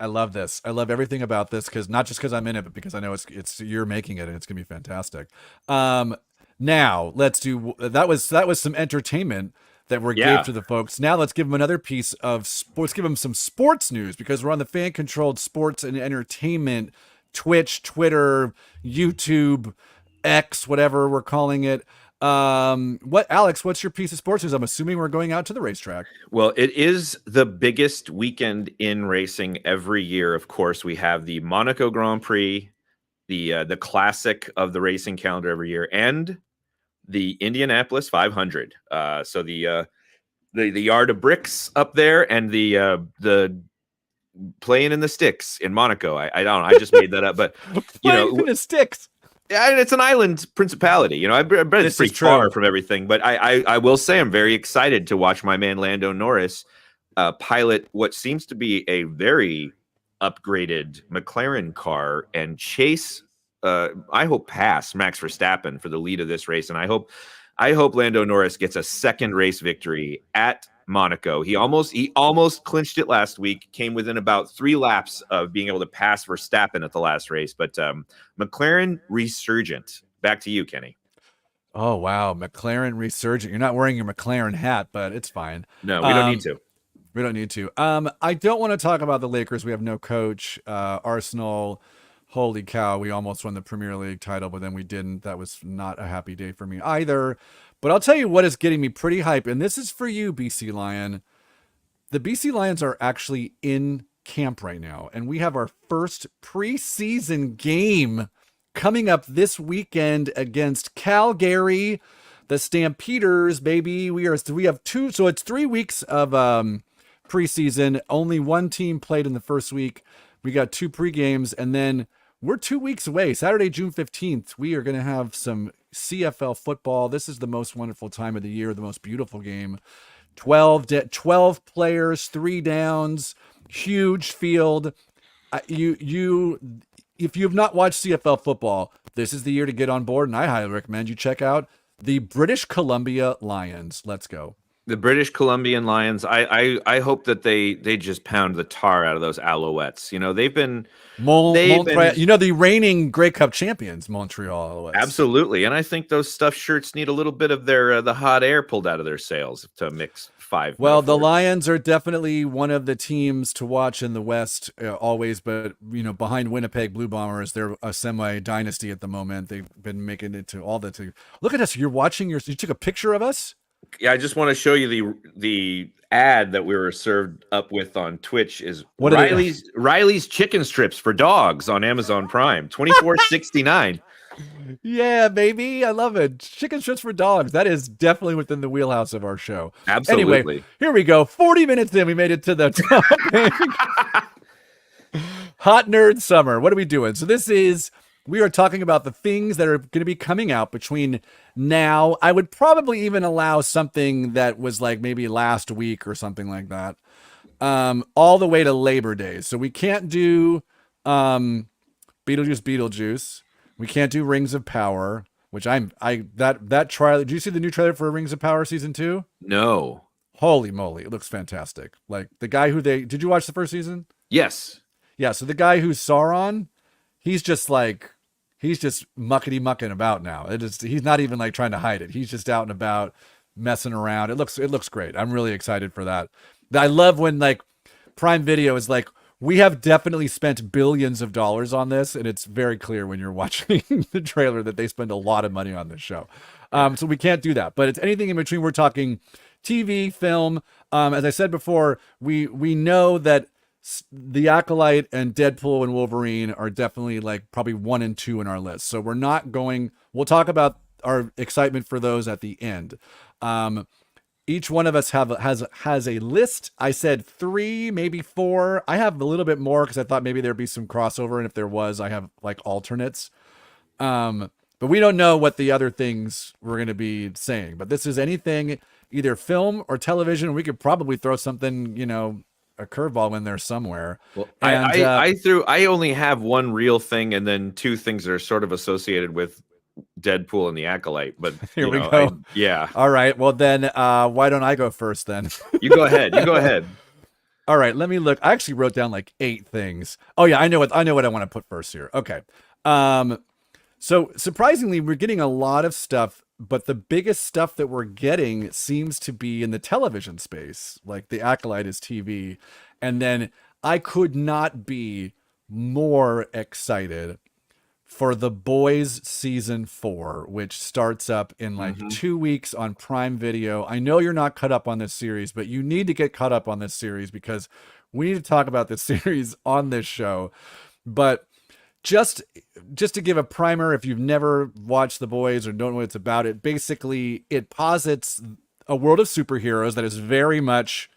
I love this. I love everything about this, because not just because I'm in it, but because I know it's you're making it, and it's gonna be fantastic. Now let's do that was some entertainment that we Yeah. gave to the folks. Now let's give them another piece of sports. Give them some sports news, because we're on the fan controlled sports and entertainment Twitch, Twitter, YouTube, X, whatever we're calling it. Alex, what's your piece of sports news? I'm assuming we're going out to the racetrack. Well, it is the biggest weekend in racing every year. Of course, we have the Monaco Grand Prix, the classic of the racing calendar every year, and the Indianapolis 500. So the yard of bricks up there, and the playing in the sticks in Monaco. I don't know. I just made that up, but Playing in the sticks. yeah, it's an island principality. I've been This pretty is true. far from everything, but I will say I'm very excited to watch my man Lando Norris pilot what seems to be a very upgraded McLaren car and chase. I hope pass Max Verstappen for the lead of this race, and I hope Lando Norris gets a second race victory at Monaco. He almost clinched it last week, came within about 3 laps of being able to pass Verstappen at the last race, but McLaren resurgent. Back to you, Kenny. Oh wow, McLaren resurgent. You're not wearing your McLaren hat, but it's fine. No, we don't need to. We don't need to. I don't want to talk about the Lakers. We have no coach. Arsenal, holy cow, we almost won the Premier League title, but then we didn't. That was not a happy day for me either. But I'll tell you what is getting me pretty hype, and this is for you, BC Lion. The BC Lions are actually in camp right now, and we have our first preseason game coming up this weekend against Calgary, the Stampeders, baby. We have 2, so it's 3 weeks of preseason. Only one team played in the first week. We got 2 pre-games, and then we're 2 weeks away. Saturday, June 15th, we are going to have some CFL football. This is the most wonderful time of the year, the most beautiful game. 12 players, 3 downs, huge field. If you have not watched CFL football, this is the year to get on board, and I highly recommend you check out the British Columbia Lions. Let's go. The British Columbian Lions. I hope that they just pound the tar out of those Alouettes. They've been the reigning Grey Cup champions, Montreal Alouettes. Absolutely, and I think those stuffed shirts need a little bit of the hot air pulled out of their sails to mix 5. Well, the metaphors. Lions are definitely one of the teams to watch in the West, always. But behind Winnipeg Blue Bombers, they're a semi-dynasty at the moment. They've been making it to all the. Look at us! You took a picture of us. Yeah, I just want to show you the ad that we were served up with on Twitch is What are they? Riley's chicken strips for dogs on Amazon Prime, $24.69. Yeah, baby. I love it. Chicken strips for dogs. That is definitely within the wheelhouse of our show. Anyway, Absolutely. here we go. 40 minutes in, we made it to the topic. Hot Nerd Summer. What are we doing? So we are talking about the things that are going to be coming out between now. I would probably even allow something that was like maybe last week or something like that. All the way to Labor Day. So we can't do Beetlejuice. We can't do Rings of Power, which that trailer. Did you see the new trailer for Rings of Power season 2? No. Holy moly, it looks fantastic. Like the guy did you watch the first season? Yes. Yeah, so the guy who's Sauron, he's just muckety mucking about now. He's not even like trying to hide it. He's just out and about messing around. It looks great. I'm really excited for that. I love when like Prime Video is like, we have definitely spent billions of dollars on this, and it's very clear when you're watching the trailer that they spend a lot of money on this show. So we can't do that. But it's anything in between. We're talking TV, film. As I said before, we know that The Acolyte and Deadpool and Wolverine are definitely like probably 1 and 2 in our list. So we'll talk about our excitement for those at the end. Each one of us has a list. I said 3, maybe 4. I have a little bit more because I thought maybe there'd be some crossover, and if there was, I have like alternates. But we don't know what the other things we're going to be saying. But this is anything, either film or television. We could probably throw something, a curveball in there somewhere. Well, and, I only have one real thing and then 2 things that are sort of associated with Deadpool and the Acolyte, but here we go. Yeah. All right. Well, then why don't I go first then? You go ahead. All right. Let me look. I actually wrote down like 8 things. Oh yeah, I know what I want to put first here. Okay. So surprisingly, we're getting a lot of stuff, but the biggest stuff that we're getting seems to be in the television space. Like The Acolyte is TV, and then I could not be more excited for The Boys season 4, which starts up in like 2 weeks on Prime Video. I know you're not caught up on this series, but you need to get caught up on this series because we need to talk about this series on this show. But just to give a primer, if you've never watched The Boys or don't know what it's about, it posits a world of superheroes that is very much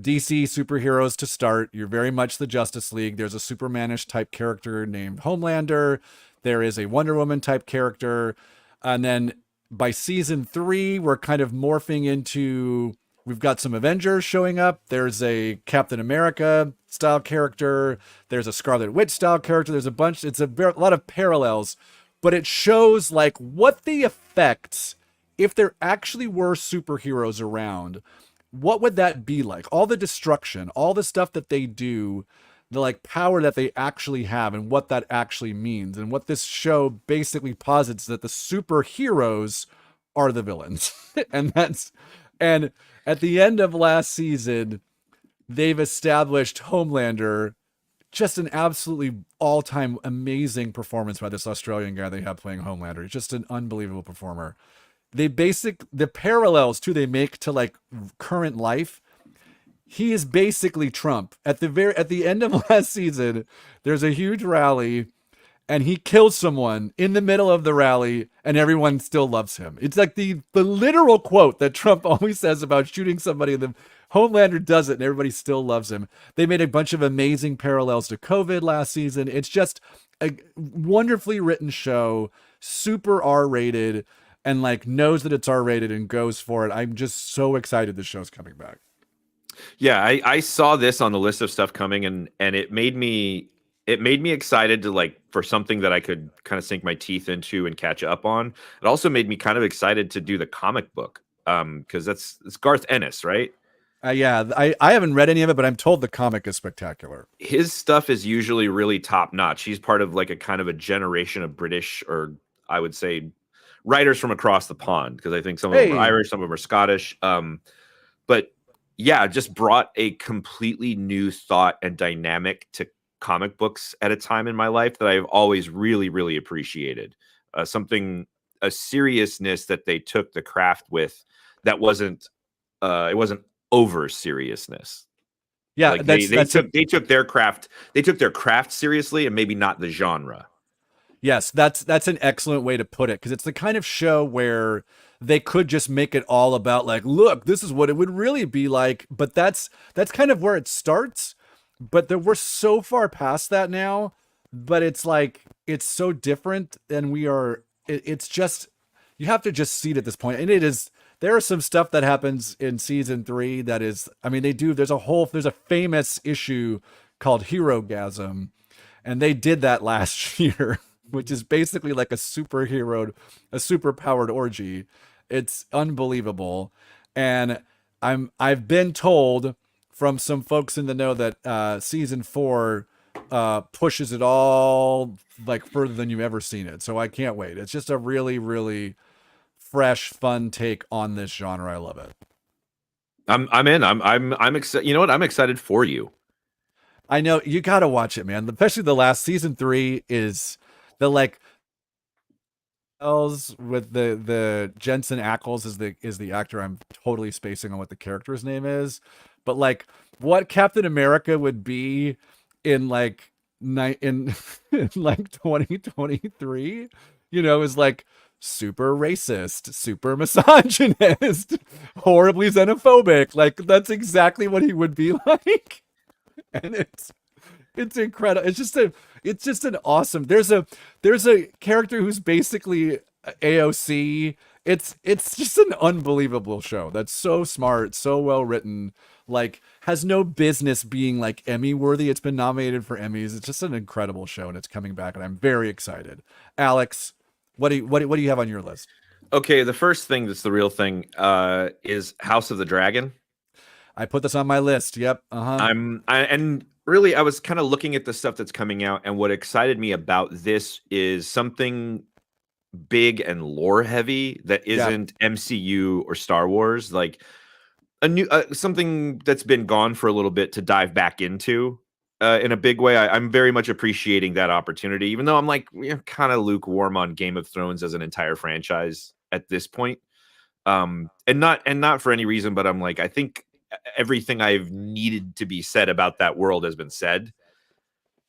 DC superheroes to start. You're very much the Justice League. There's a Superman-ish type character named Homelander. There is a Wonder Woman type character. And then by season 3, we're kind of morphing into, we've got some Avengers showing up. There's a Captain America style character. There's a Scarlet Witch style character. There's a lot of parallels, but it shows like what the effects, if there actually were superheroes around, what would that be like? All the destruction, all the stuff that they do, the like power that they actually have, and what that actually means. And what this show basically posits that the superheroes are the villains. and at the end of last season, they've established Homelander, just an absolutely all-time amazing performance by this Australian guy they have playing Homelander. He's just an unbelievable performer. The parallels too they make to like current life. He is basically Trump. At the end of last season, there's a huge rally and he kills someone in the middle of the rally and everyone still loves him. It's like the literal quote that Trump always says about shooting somebody, and the Homelander does it and everybody still loves him. They made a bunch of amazing parallels to COVID last season. It's just a wonderfully written show, super R-rated, and like knows that it's R-rated and goes for it. I'm just so excited the show's coming back. Yeah, I saw this on the list of stuff coming, and it made me excited to like for something that I could kind of sink my teeth into and catch up on. It also made me kind of excited to do the comic book because it's Garth Ennis, right? Yeah, I haven't read any of it, but I'm told the comic is spectacular. His stuff is usually really top notch. He's part of like a kind of a generation of British, or I would say writers from across the pond, because I think some of them are Irish, some of them are Scottish. But yeah, just brought a completely new thought and dynamic to comic books at a time in my life that I've always really, really appreciated. A seriousness that they took the craft with that wasn't it wasn't over seriousness. Yeah, Like that's that's a they took their craft seriously, and maybe not the genre. yes, that's an excellent way to put it because it's the kind of show where they could just make it all about like, look, this is what it would really be like, but that's kind of where it starts. But we're so far past that now, but it's like it's so different and it's just you have to just see it at this point. And it is there is some stuff that happens in season 3 that is I mean there's a famous issue called Hero Gasm, and they did that last year, which is basically like a super powered orgy. It's unbelievable, and I've been told from some folks in the know that season 4 pushes it all like further than you've ever seen it. So I can't wait. It's just a really, really fresh, fun take on this genre. I love it. I'm in. I'm excited. You know what? I'm excited for you. I know you got to watch it, man. Especially the last season 3 is the like with the Jensen Ackles is the actor. I'm totally spacing on what the character's name is, but like what Captain America would be in like in like 2023, is like super racist, super misogynist, horribly xenophobic. Like that's exactly what he would be like, and it's incredible. It's just an awesome. There's a character who's basically AOC. It's just an unbelievable show. That's so smart, so well written. Like has no business being like Emmy worthy. It's been nominated for Emmys. It's just an incredible show, and it's coming back, and I'm very excited. Alex, what do you have on your list? Okay, the first thing that's the real thing is House of the Dragon. I put this on my list. Yep. Uh-huh. And really I was kind of looking at the stuff that's coming out, and what excited me about this is something big and lore heavy that Yeah. isn't MCU or Star Wars, like a new something that's been gone for a little bit to dive back into in a big way. I'm very much appreciating that opportunity, even though I'm like kind of lukewarm on Game of Thrones as an entire franchise at this point. And not for any reason, but I'm like, I think everything I've needed to be said about that world has been said.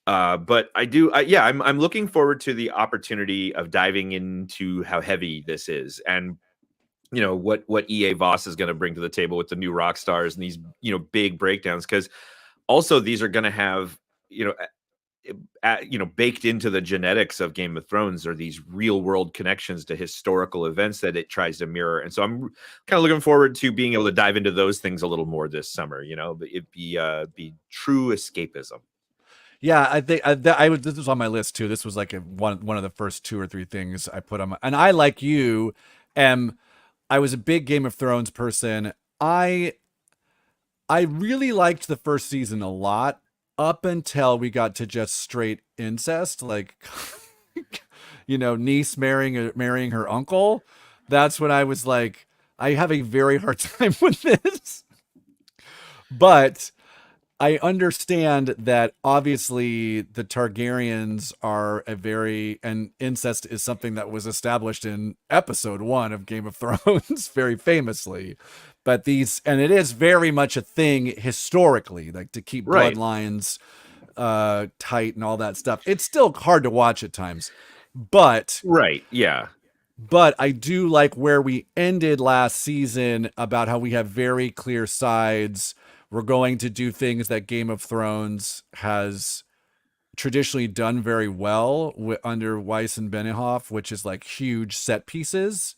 But I'm looking forward to the opportunity of diving into how heavy this is, and what EA Voss is going to bring to the table with the new rock stars and these big breakdowns, because also these are going to have baked into the genetics of Game of Thrones are these real world connections to historical events that it tries to mirror. And so I'm kind of looking forward to being able to dive into those things a little more this summer. But it'd be true escapism. Yeah, I think this was on my list too. This was like one of the first 2 or 3 things I put on my, and I like you am I was a big Game of Thrones person. I really liked the first season a lot up until we got to just straight incest, like niece marrying her uncle. That's when I was like, I have a very hard time with this. But I understand that obviously the Targaryens are and incest is something that was established in episode 1 of Game of Thrones very famously. But and it is very much a thing historically, like to keep Right. bloodlines tight and all that stuff. It's still hard to watch at times, but Right. Yeah. I do like where we ended last season about how we have very clear sides. We're going to do things that Game of Thrones has traditionally done very well under Weiss and Benioff, which is like huge set pieces.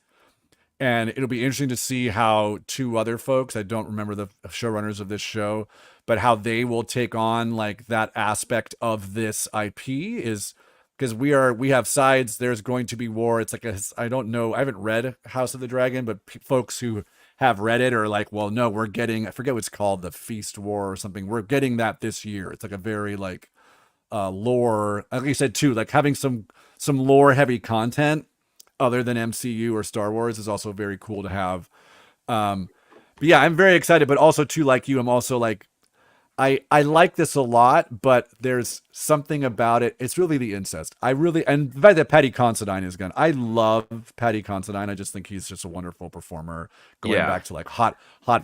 And it'll be interesting to see how 2 other folks, I don't remember the showrunners of this show, but how they will take on like that aspect of this IP is because we have sides. There's going to be war. It's like I don't know. I haven't read House of the Dragon, but folks who have read it are like, well, no, we're getting, I forget what it's called, the Feast War or something. We're getting that this year. It's like a very like lore, like you said too, like having some lore heavy content other than MCU or Star Wars is also very cool to have. But yeah, I'm very excited, but also too, like you, I'm also like, I like this a lot, but there's something about it. It's really the incest. I really, and the fact that Patty Considine is gone. I love Patty Considine. I just think he's just a wonderful performer. Going Yeah. back to like Hot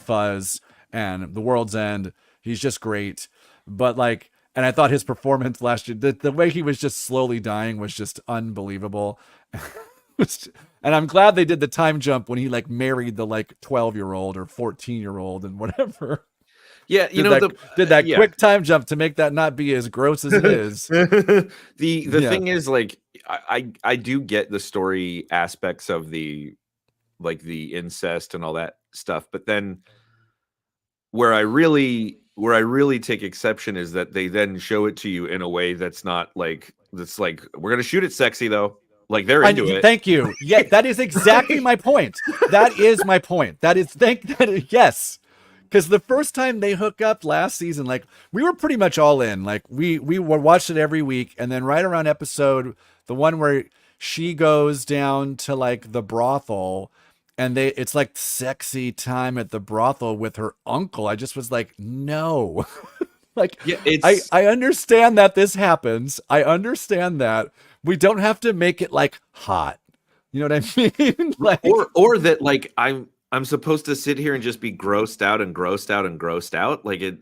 Fuzz and The World's End, he's just great. But like, and I thought his performance last year, the way he was just slowly dying was just unbelievable. And I'm glad they did the time jump when he like married the like 12-year-old or 14-year-old and whatever. Yeah, Did that yeah. quick time jump to make that not be as gross as it is. the Yeah. thing is, like, I do get the story aspects of the incest and all that stuff, but then where I really take exception is that they then show it to you in a way that's not like, we're gonna shoot it sexy though. Like, they're into it. Thank you. Yeah, that is exactly my point. That is my point. Yes. Because the first time they hook up last season, like we were pretty much all in. Like we watched it every week, and then right around episode, the one where she goes down to like the brothel, and it's like sexy time at the brothel with her uncle. I just was like, no. Like, Yeah, it's I understand that this happens. I understand that we don't have to make it like hot. You know what I mean? Like, or that, like, I'm supposed to sit here and just be grossed out and grossed out and grossed out. Like, it,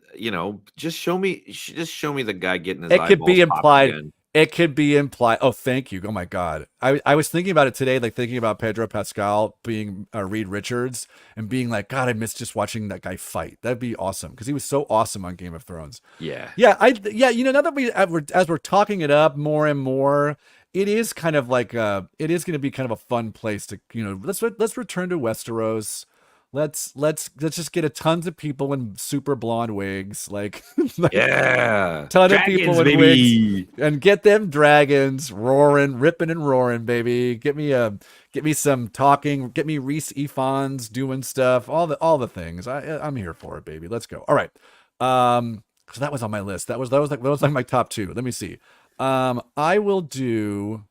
just show me the guy getting his it could be eyeballs popped implied. again. It could be implied. Oh, thank you. Oh my God. I was thinking about it today, like thinking about Pedro Pascal being Reed Richards and being like, God, I miss just watching that guy fight. That'd be awesome because he was so awesome on Game of Thrones. Yeah. Yeah. Now that as we're talking it up more and more, it is kind of like it is going to be kind of a fun place to, let's return to Westeros. Let's just get a tons of people in super blonde wigs, like Yeah. ton Dragons, of people in baby. wigs, and get them dragons roaring, ripping and roaring, baby. Get me some talking. Get me Reese Ifans doing stuff. All the things. I'm here for it, baby. Let's go. All right. So that was on my list. That was like my top two. Let me see. I will do.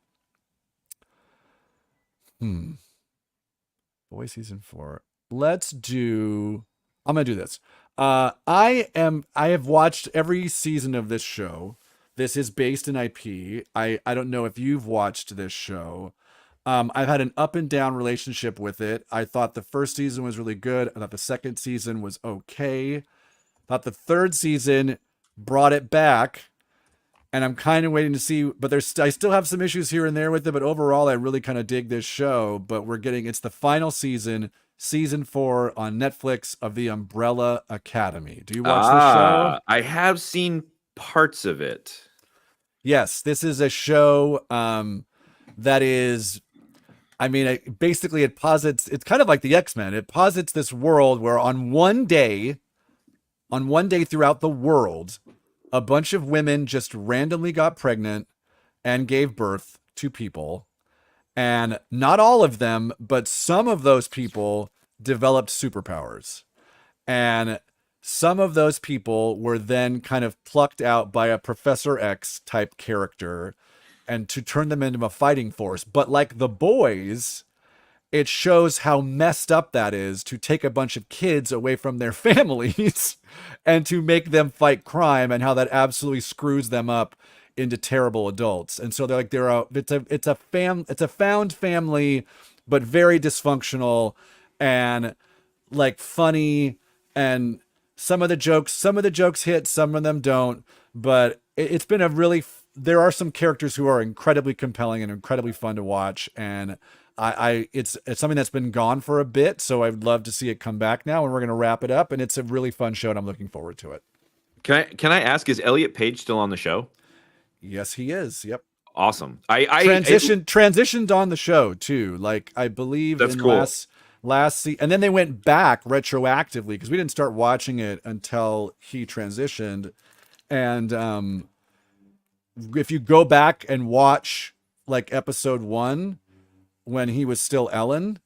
Boy season 4. Let's do. I'm gonna do this. I have watched every season of this show. This is based in IP. I don't know if you've watched this show. I've had an up and down relationship with it. I thought the first season was really good. I thought the second season was okay. Thought the third season brought it back. And I'm kind of waiting to see, but I still have some issues here and there with it. But overall, I really kind of dig this show. But it's the final season, season 4 on Netflix of The Umbrella Academy. Do you watch the show? I have seen parts of it. Yes, this is a show that is, I mean, it posits, it's kind of like the X-Men. It posits this world where on one day throughout the world, a bunch of women just randomly got pregnant and gave birth to people. And not all of them, but some of those people developed superpowers. And some of those people were then kind of plucked out by a Professor X type character and to turn them into a fighting force. But like the boys, it shows how messed up that is to take a bunch of kids away from their families and to make them fight crime, and how that absolutely screws them up into terrible adults. And so it's a found family, but very dysfunctional and like funny. And some of the jokes hit, some of them don't, but it's been there are some characters who are incredibly compelling and incredibly fun to watch. And it's something that's been gone for a bit, so I'd love to see it come back now, and we're going to wrap it up, and it's a really fun show, and I'm looking forward to it. Can I ask, is Elliot Page still on the show? Yes, he is. Yep. Awesome. Transitioned on the show too. Like, I believe That's in cool. last season, and then they went back retroactively because we didn't start watching it until he transitioned. And if you go back and watch like episode 1, when he was still Ellen,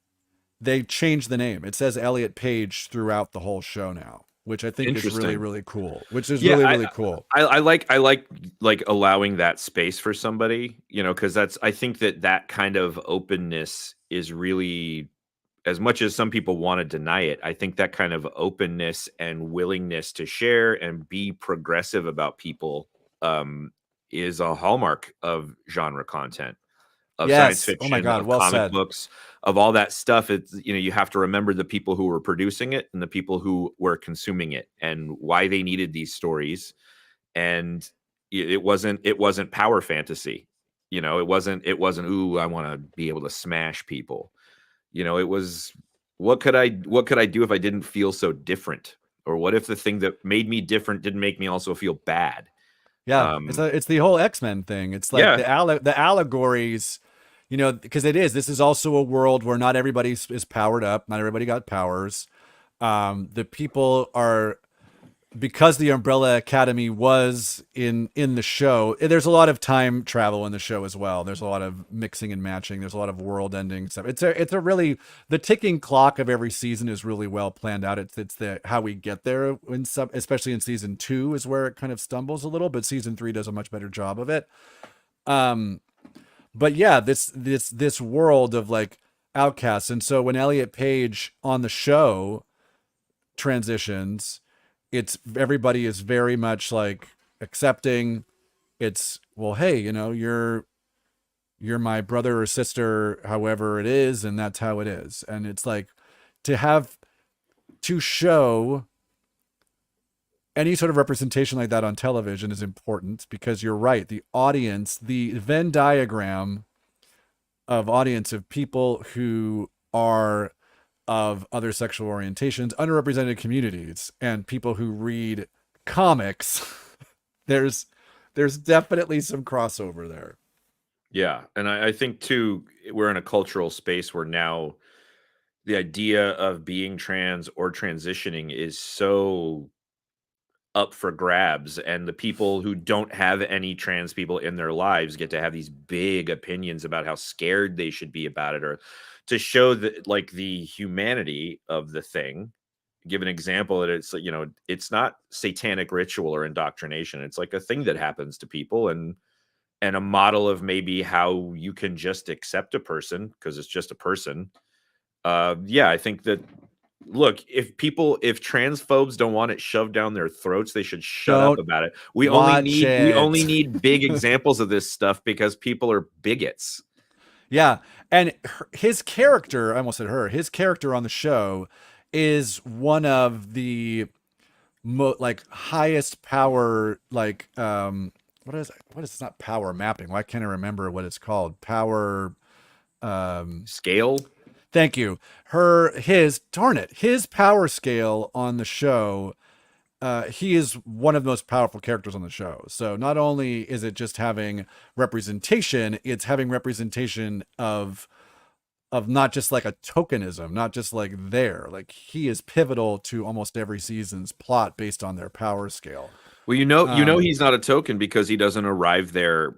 they changed the name. It says Elliot Page throughout the whole show now, which I think is really, really cool. Really cool. I like allowing that space for somebody, because I think that kind of openness is really as much as some people want to deny it, I think that kind of openness and willingness to share and be progressive about people is a hallmark of genre content, of science Yes. Oh my fiction, God. of Well comic said. books, of all that stuff. It's, you have to remember the people who were producing it and the people who were consuming it and why they needed these stories. And it wasn't power fantasy. It wasn't, ooh, I want to be able to smash people. It was, what could I do if I didn't feel so different? Or what if the thing that made me different didn't make me also feel bad? Yeah, Um, it's the whole X-Men thing. It's like yeah, the allegories, because this is also a world where not everybody is powered up, not everybody got powers. The people are, because the Umbrella Academy was in the show. There's a lot of time travel in the show as well. There's a lot of mixing and matching. There's a lot of world ending stuff. It's a really, the ticking clock of every season is really well planned out. It's the how we get there in some, especially in season 2 is where it kind of stumbles a little, but season 3 does a much better job of it. But yeah, this world of like outcasts. And so when Elliot Page on the show transitions, it's everybody is very much like accepting. It's, well, hey, you're my brother or sister, however it is, and that's how it is. And it's like, to show any sort of representation like that on television is important, because you're right, the audience, the Venn diagram of audience of people who are of other sexual orientations, underrepresented communities, and people who read comics, there's definitely some crossover there. yeah. And I think too, we're in a cultural space where now the idea of being trans or transitioning is so up for grabs, and the people who don't have any trans people in their lives get to have these big opinions about how scared they should be about it, or to show that, like, the humanity of the thing. Give an example that it's not satanic ritual or indoctrination. It's like a thing that happens to people, and a model of maybe how you can just accept a person because it's just a person. Yeah, I think that, look, if transphobes don't want it shoved down their throats, they should shut up Don't about it. watch We only it. need big examples of this stuff because people are bigots. Yeah, and his character, I almost said her, his character on the show is one of the like highest power, like what is, it's not power mapping, why can't I remember what it's called? Power, Scale. thank you. His power scale on the show, he is one of the most powerful characters on the show. So not only is it just having representation, it's having representation of not just like a tokenism, not just like like he is pivotal to almost every season's plot based on their power scale. Well, he's not a token because he doesn't arrive there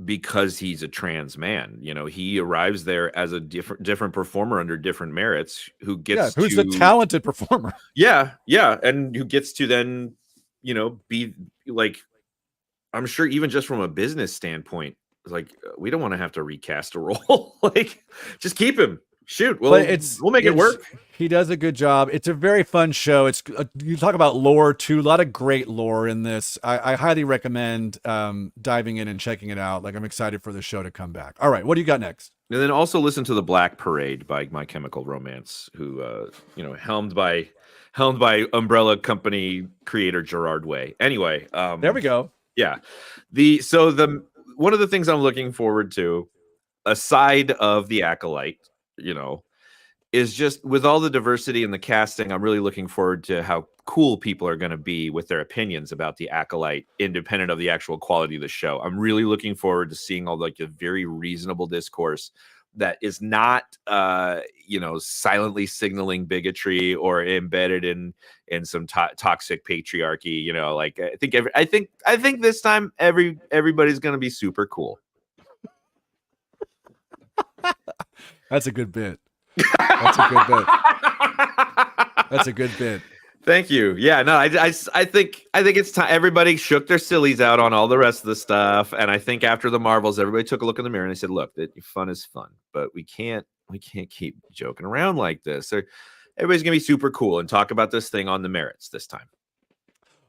because he's a trans man. He arrives there as a different performer under different merits, who gets who's to a talented performer. yeah, and who gets to then be like, I'm sure even just from a business standpoint, it's like, we don't want to have to recast a role. Like, just keep him. Shoot, But we'll make it work. He does a good job. It's a very fun show. It's you talk about lore too. A lot of great lore in this. I highly recommend diving in and checking it out. Like, I'm excited for the show to come back. All right, what do you got next? And then also listen to The Black Parade by My Chemical Romance, who helmed by Umbrella Company creator Gerard Way. Anyway, There we go. Yeah. One of the things I'm looking forward to, aside of the Acolyte, is just with all the diversity in the casting, I'm really looking forward to how cool people are going to be with their opinions about the Acolyte, independent of the actual quality of the show. I'm really looking forward to seeing all like a very reasonable discourse that is not, silently signaling bigotry or embedded in some toxic patriarchy. Like, I think this time everybody's going to be super cool. That's a good bit. That's a good bit. That's a good bit. Thank you. Yeah, no, I think it's time everybody shook their sillies out on all the rest of the stuff, and I think after the Marvels, everybody took a look in the mirror and they said, "Look, fun is fun, but we can't we can't keep joking around like this. Everybody's gonna be super cool and talk about this thing on the merits this time.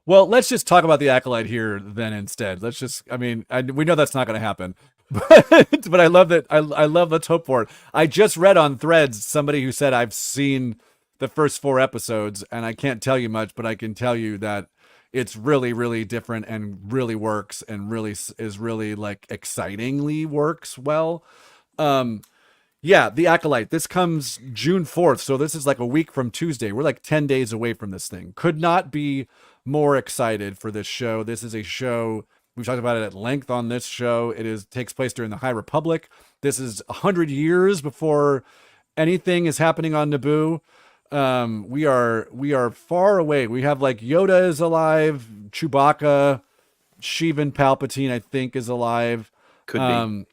Well, let's just talk about the Acolyte here then instead. Let's just, I mean, we know that's not going to happen, but I love that. I love, let's hope for it. I just read on Threads somebody who said, I've seen the first 4 episodes and I can't tell you much, but I can tell you that it's really, really different and really works and really is really like excitingly works well. Yeah, The Acolyte. This comes June 4th. So this is like a week from Tuesday. We're like 10 days away from this thing. Could not be more excited for this show. This is a show, we've talked about it at length on this show. Takes place during the High Republic. This is 100 years before anything is happening on Naboo. We are far away. We have like Yoda is alive, Chewbacca, Sheevan Palpatine, I think, is alive. Could be.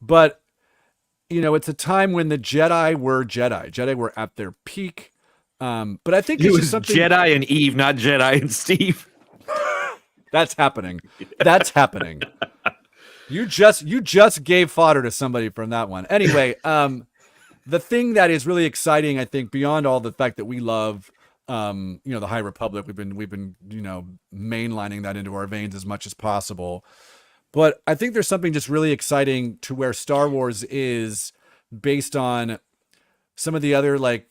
But you know, it's a time when the Jedi were Jedi. Jedi were at their peak. But I think it was something... Jedi and Eve, not Jedi and Steve. That's happening. That's happening. You just gave fodder to somebody from that one. Anyway, the thing that is really exciting, I think, beyond all the fact that we love, you know, the High Republic, we've been, you know, mainlining that into our veins as much as possible. But I think there's something just really exciting to where Star Wars is based on some of the other like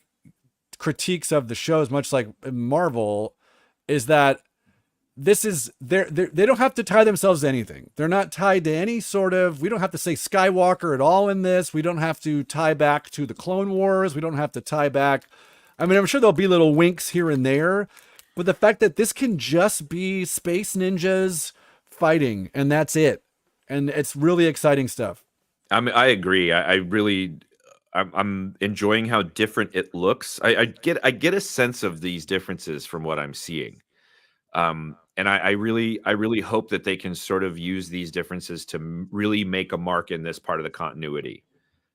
critiques of the shows, much like Marvel, is that this is they don't have to tie themselves to anything. They're not tied to any sort of, we don't have to say Skywalker at all in this. We don't have to tie back to the Clone Wars. We don't have to tie back. I mean, I'm sure there'll be little winks here and there, but the fact that this can just be space ninjas fighting and that's it. And it's really exciting stuff. I mean, I agree. I'm enjoying how different it looks. I get a sense of these differences from what I'm seeing. And I really hope that they can sort of use these differences to really make a mark in this part of the continuity.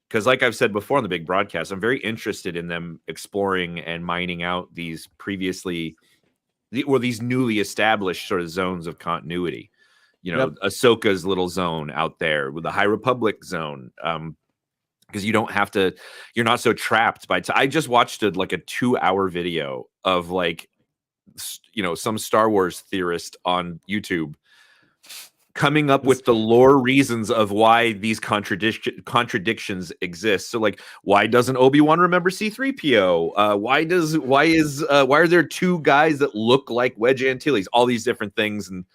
Because like I've said before on the big broadcast, I'm very interested in them exploring and mining out these these newly established sort of zones of continuity. You know, yep. Ahsoka's little zone out there with the High Republic zone. Because you're not so trapped by, I just watched a 2-hour video of like, you know, some Star Wars theorist on YouTube coming up with the lore reasons of why these contradictions exist. So like, why doesn't Obi-Wan remember C-3PO? Why are there 2 guys that look like Wedge Antilles? All these different things. And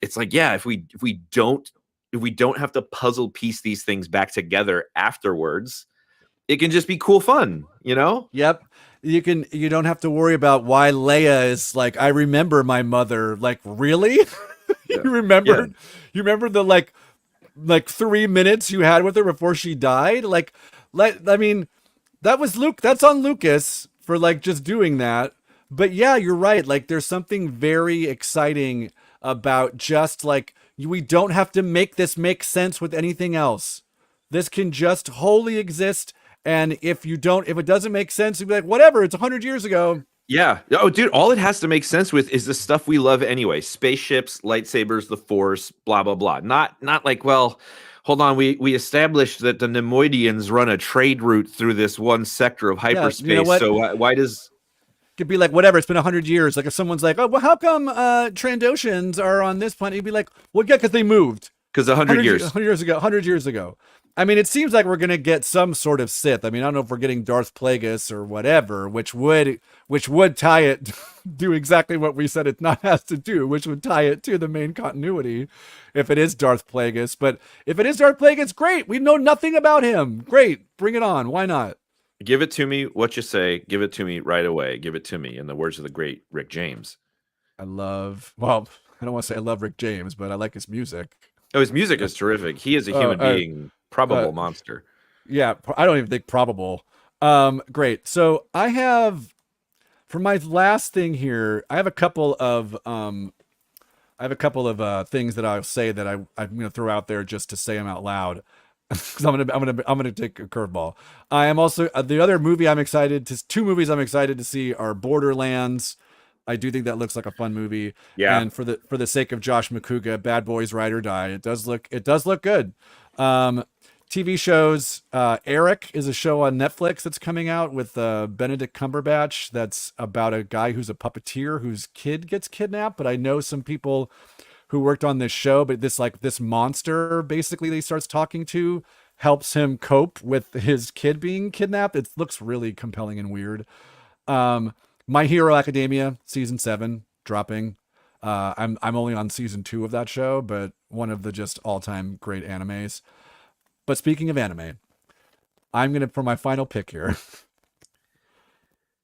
it's like, yeah, if we don't have to puzzle piece these things back together afterwards, it can just be cool fun, you know? Yep. You don't have to worry about why Leia is like, I remember my mother. Like, really? Yeah. You remember the like 3 minutes you had with her before she died? I mean, that was Luke. That's on Lucas for like just doing that. But yeah, you're right. Like, there's something very exciting about just like, we don't have to make this make sense with anything else. This can just wholly exist. And if it doesn't make sense, you'd be like, whatever, it's 100 years ago. Yeah. Oh, dude, all it has to make sense with is the stuff we love anyway. Spaceships, lightsabers, the Force, blah, blah, blah. Not like, well, hold on, we established that the Nemoidians run a trade route through this one sector of hyperspace. Yeah, you know what? So why does... Could be like, whatever, it's been 100 years. Like if someone's like, oh, well, how come Trandoshans are on this planet? You'd be like, well, yeah, because they moved. Because 100 years. 100 years ago. I mean, it seems like we're going to get some sort of Sith. I mean, I don't know if we're getting Darth Plagueis or whatever, which would tie it, do exactly what we said it not has to do, which would tie it to the main continuity if it is Darth Plagueis. But if it is Darth Plagueis, great. We know nothing about him. Great. Bring it on. Why not? Give it to me. What you say, give it to me right away. Give it to me. In the words of the great Rick James. I don't want to say I love Rick James, but I like his music. Oh, his music is terrific. He is a human being, probable monster. Yeah, I don't even think probable. Great. So I have, for my last thing here, I have a couple of things that I'll say that I'm going to throw out there just to say them out loud. Because I'm gonna take a curveball. I am also the other movie I'm excited to. 2 movies I'm excited to see are Borderlands. I do think that looks like a fun movie. Yeah. And for the sake of Josh McCouga, Bad Boys Ride or Die. It does look good. TV shows. Eric is a show on Netflix that's coming out with Benedict Cumberbatch. That's about a guy who's a puppeteer whose kid gets kidnapped. But I know some people who worked on this show. But this monster basically that he starts talking to helps him cope with his kid being kidnapped. It looks really compelling and weird. My Hero Academia season 7 dropping. I'm only on season 2 of that show, but one of the just all-time great animes. But speaking of anime, I'm gonna for my final pick here.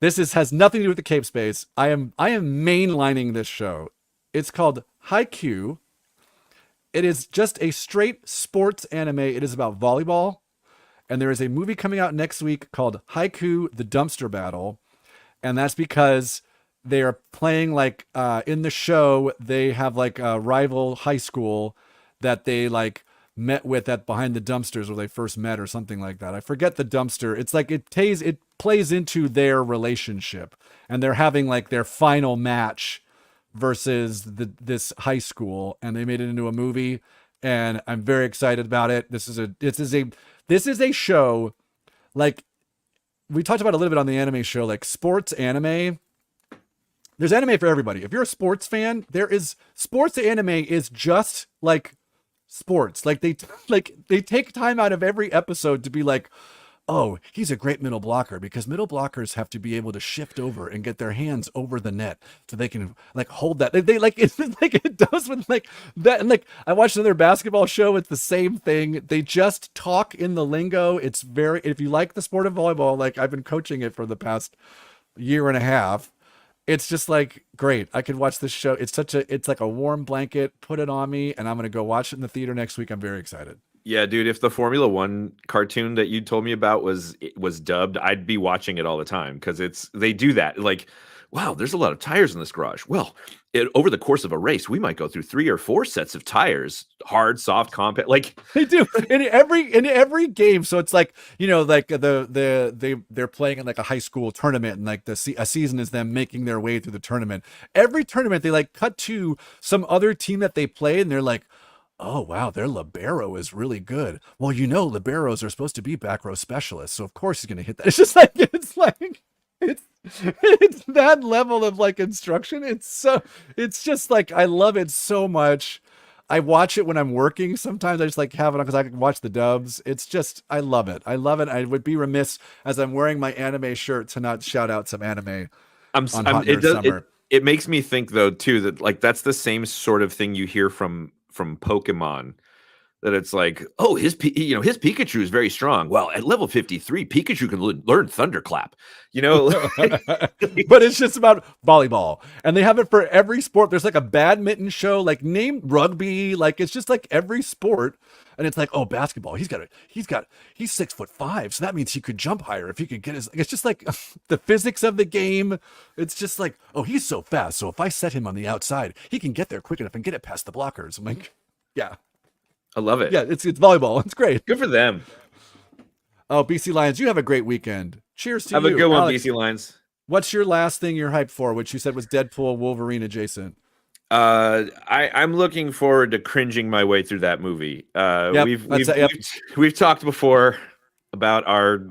Has nothing to do with the Cape Space. I am mainlining this show. It's called Haikyuu. It is just a straight sports anime. It is about volleyball, and there is a movie coming out next week called Haiku: The Dumpster Battle, and that's because they are playing like in the show they have like a rival high school that they like met with at behind the dumpsters where they first met or something like that. I forget the dumpster. It's like it plays into their relationship, and they're having like their final match versus this high school, and they made it into a movie, and I'm very excited about it. This is a show like we talked about a little bit on the anime show, like sports anime. There's anime for everybody. If you're a sports fan, sports anime is just like sports. Like they take time out of every episode to be like, oh, he's a great middle blocker because middle blockers have to be able to shift over and get their hands over the net so they can like hold that. They like it's like it does with like that. And like I watched another basketball show. It's the same thing. They just talk in the lingo. It's if you like the sport of volleyball, like I've been coaching it for the past year and a half. It's just like great. I could watch this show. It's like a warm blanket. Put it on me, and I'm gonna go watch it in the theater next week. I'm very excited. Yeah, dude, if the Formula One cartoon that you told me about was dubbed, I'd be watching it all the time because they do that. Like, wow, there's a lot of tires in this garage. Well, over the course of a race, we might go through 3 or 4 sets of tires, hard, soft, compact. Like they do in every game. So it's like, you know, like they're playing in like a high school tournament, and like a season is them making their way through the tournament. Every tournament they like cut to some other team that they play, and they're like, oh, wow, their libero is really good. Well, you know, liberos are supposed to be back row specialists, so of course he's going to hit that. It's that level of like instruction. It's just like, I love it so much. I watch it when I'm working. Sometimes I just like have it on because I can watch the dubs. It's just, I love it. I would be remiss as I'm wearing my anime shirt to not shout out some anime on Hot Nerd Summer. It makes me think though, too, that like, that's the same sort of thing you hear from Pokemon, that it's like, oh, his Pikachu is very strong. Well, at level 53, Pikachu can learn Thunderclap, you know. But it's just about volleyball, and they have it for every sport. There's like a badminton show, like name rugby, like it's just like every sport. And it's like, oh, basketball, he's 6'5", so that means he could jump higher if he could get his. It's just like the physics of the game. It's just like, oh, he's so fast, so if I set him on the outside, he can get there quick enough and get it past the blockers. I'm like, yeah, I love it. Yeah, it's volleyball. It's great. Good for them. Oh, BC Lions, you have a great weekend. Cheers to you. Have a good one, Alex, BC Lions. What's your last thing you're hyped for, which you said was Deadpool Wolverine adjacent? I'm looking forward to cringing my way through that movie. We've talked before about our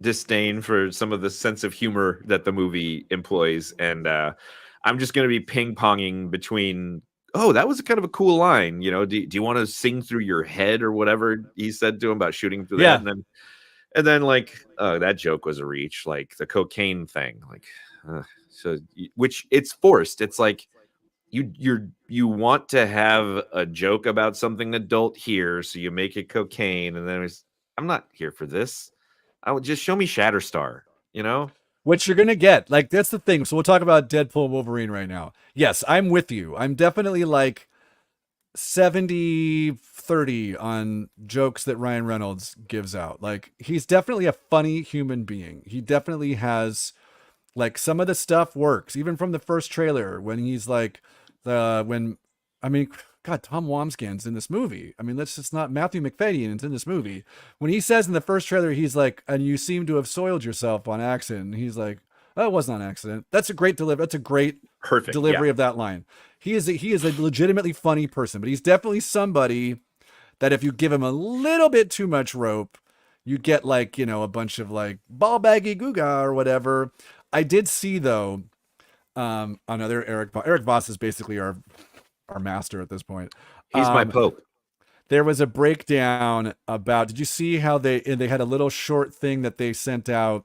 disdain for some of the sense of humor that the movie employs, and I'm just going to be ping-ponging between, oh, that was kind of a cool line, you know, do you want to sing through your head or whatever he said to him about shooting through that, and then like, oh, that joke was a reach, like the cocaine thing, like so, which it's forced. It's like you want to have a joke about something adult here, so you make it cocaine, and then I'm not here for this. I would just show me Shatterstar, you know? Which you're going to get. Like, that's the thing. So we'll talk about Deadpool and Wolverine right now. Yes, I'm with you. I'm definitely like 70-30 on jokes that Ryan Reynolds gives out. Like, he's definitely a funny human being. He definitely has, like, some of the stuff works. Even from the first trailer when he's like, God, Tom Wamsgan's in this movie. I mean, let's just not, Matthew McFadden's in this movie. When he says in the first trailer, he's like, and you seem to have soiled yourself on accident. And he's like, oh, it wasn't on accident. That's a great delivery. That's a great delivery of that line. He is a legitimately funny person, but he's definitely somebody that if you give him a little bit too much rope, you get like, a bunch of like ball baggy googa or whatever. I did see though, another Eric Voss is basically our master at this point. He's my Pope. There was a breakdown about, did you see how they had a little short thing that they sent out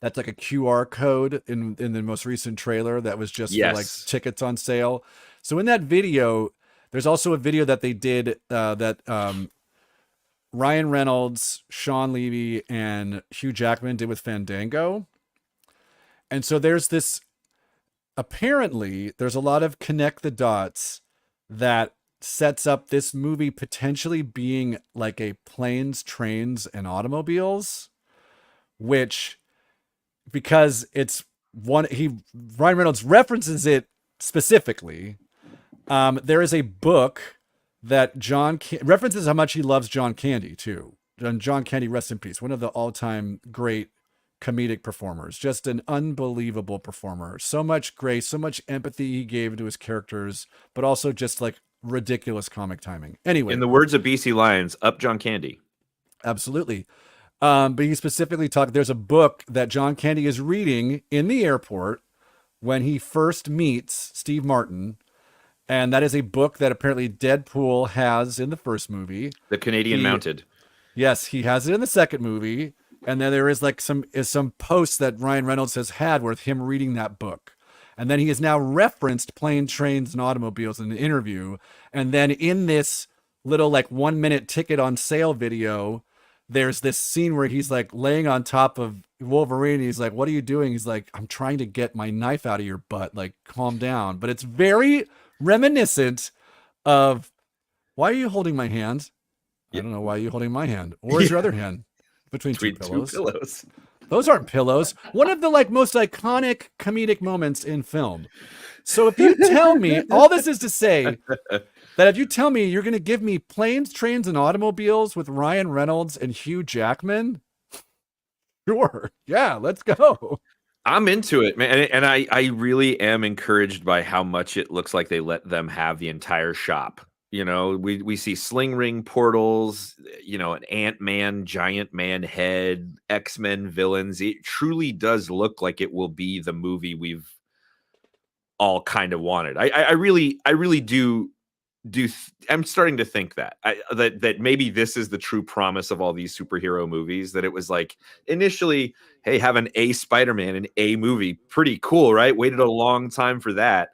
that's like a QR code in the most recent trailer that was just for like tickets on sale. So in that video, there's also a video that they did that Ryan Reynolds, Sean Levy, and Hugh Jackman did with Fandango. And so apparently there's a lot of connect the dots that sets up this movie potentially being like a planes, trains, and automobiles, which, because it's Ryan Reynolds references it specifically. There is a book that references how much he loves John Candy too. John Candy, rest in peace. One of the all-time great comedic performers, just an unbelievable performer. So much grace, so much empathy he gave to his characters, but also just like ridiculous comic timing. Anyway, in the words of BC Lions, up John Candy. Absolutely. But he specifically talked, there's a book that John Candy is reading in the airport when he first meets Steve Martin. And that is a book that apparently Deadpool has in the first movie. The Canadian Mounted. Yes, he has it in the second movie. And then there is like some posts that Ryan Reynolds has had with him reading that book. And then he has now referenced planes, trains, and automobiles in the interview. And then in this little like 1 minute ticket on sale video, there's this scene where he's like laying on top of Wolverine. He's like, "What are you doing?" He's like, "I'm trying to get my knife out of your butt. Like, calm down." But it's very reminiscent of, why are you holding my hand? I don't know why you're holding my hand. Or is your other hand between two pillows? Those aren't pillows. One of the like most iconic comedic moments in film. So if you tell me, all this is to say that if you tell me you're going to give me planes, trains, and automobiles with Ryan Reynolds and Hugh Jackman, sure. Yeah, let's go. I'm into it, man. And I really am encouraged by how much it looks like they let them have the entire shop. You know, we see sling ring portals, an Ant-Man, Giant Man head, X-Men villains. It truly does look like it will be the movie we've all kind of wanted. I really do. I'm starting to think that that maybe this is the true promise of all these superhero movies, that it was like initially, hey, have an A Spider-Man in a movie. Pretty cool, right? Waited a long time for that.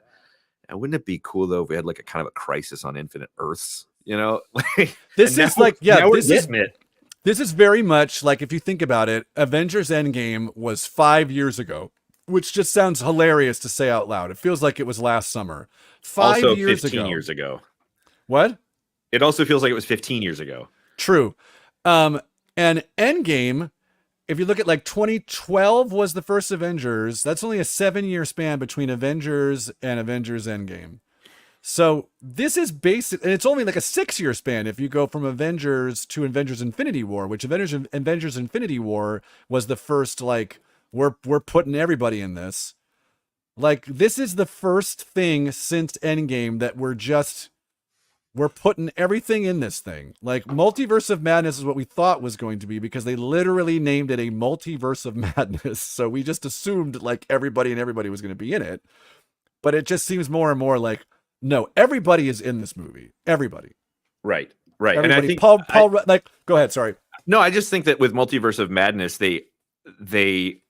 And wouldn't it be cool though if we had like a kind of a Crisis on Infinite Earths? This is very much like, if you think about it, Avengers Endgame was 5 years ago, which just sounds hilarious to say out loud. It feels like it was last summer. 5 years 15 years ago. What? It also feels like it was 15 years ago. True. And Endgame, if you look at like 2012 was the first Avengers, that's only a 7-year span between Avengers and Avengers Endgame. So this is basic, and it's only like a 6-year span if you go from Avengers to Avengers Infinity War, which Avengers Infinity War was the first, like, we're putting everybody in this. Like, this is the first thing since Endgame that we're putting everything in this thing. Like, Multiverse of Madness is what we thought was going to be, because they literally named it a Multiverse of Madness. So we just assumed like everybody was going to be in it. But it just seems more and more like, no, everybody is in this movie. Everybody. Right. Right. Everybody. And I think Paul, go ahead. Sorry. No, I just think that with Multiverse of Madness, they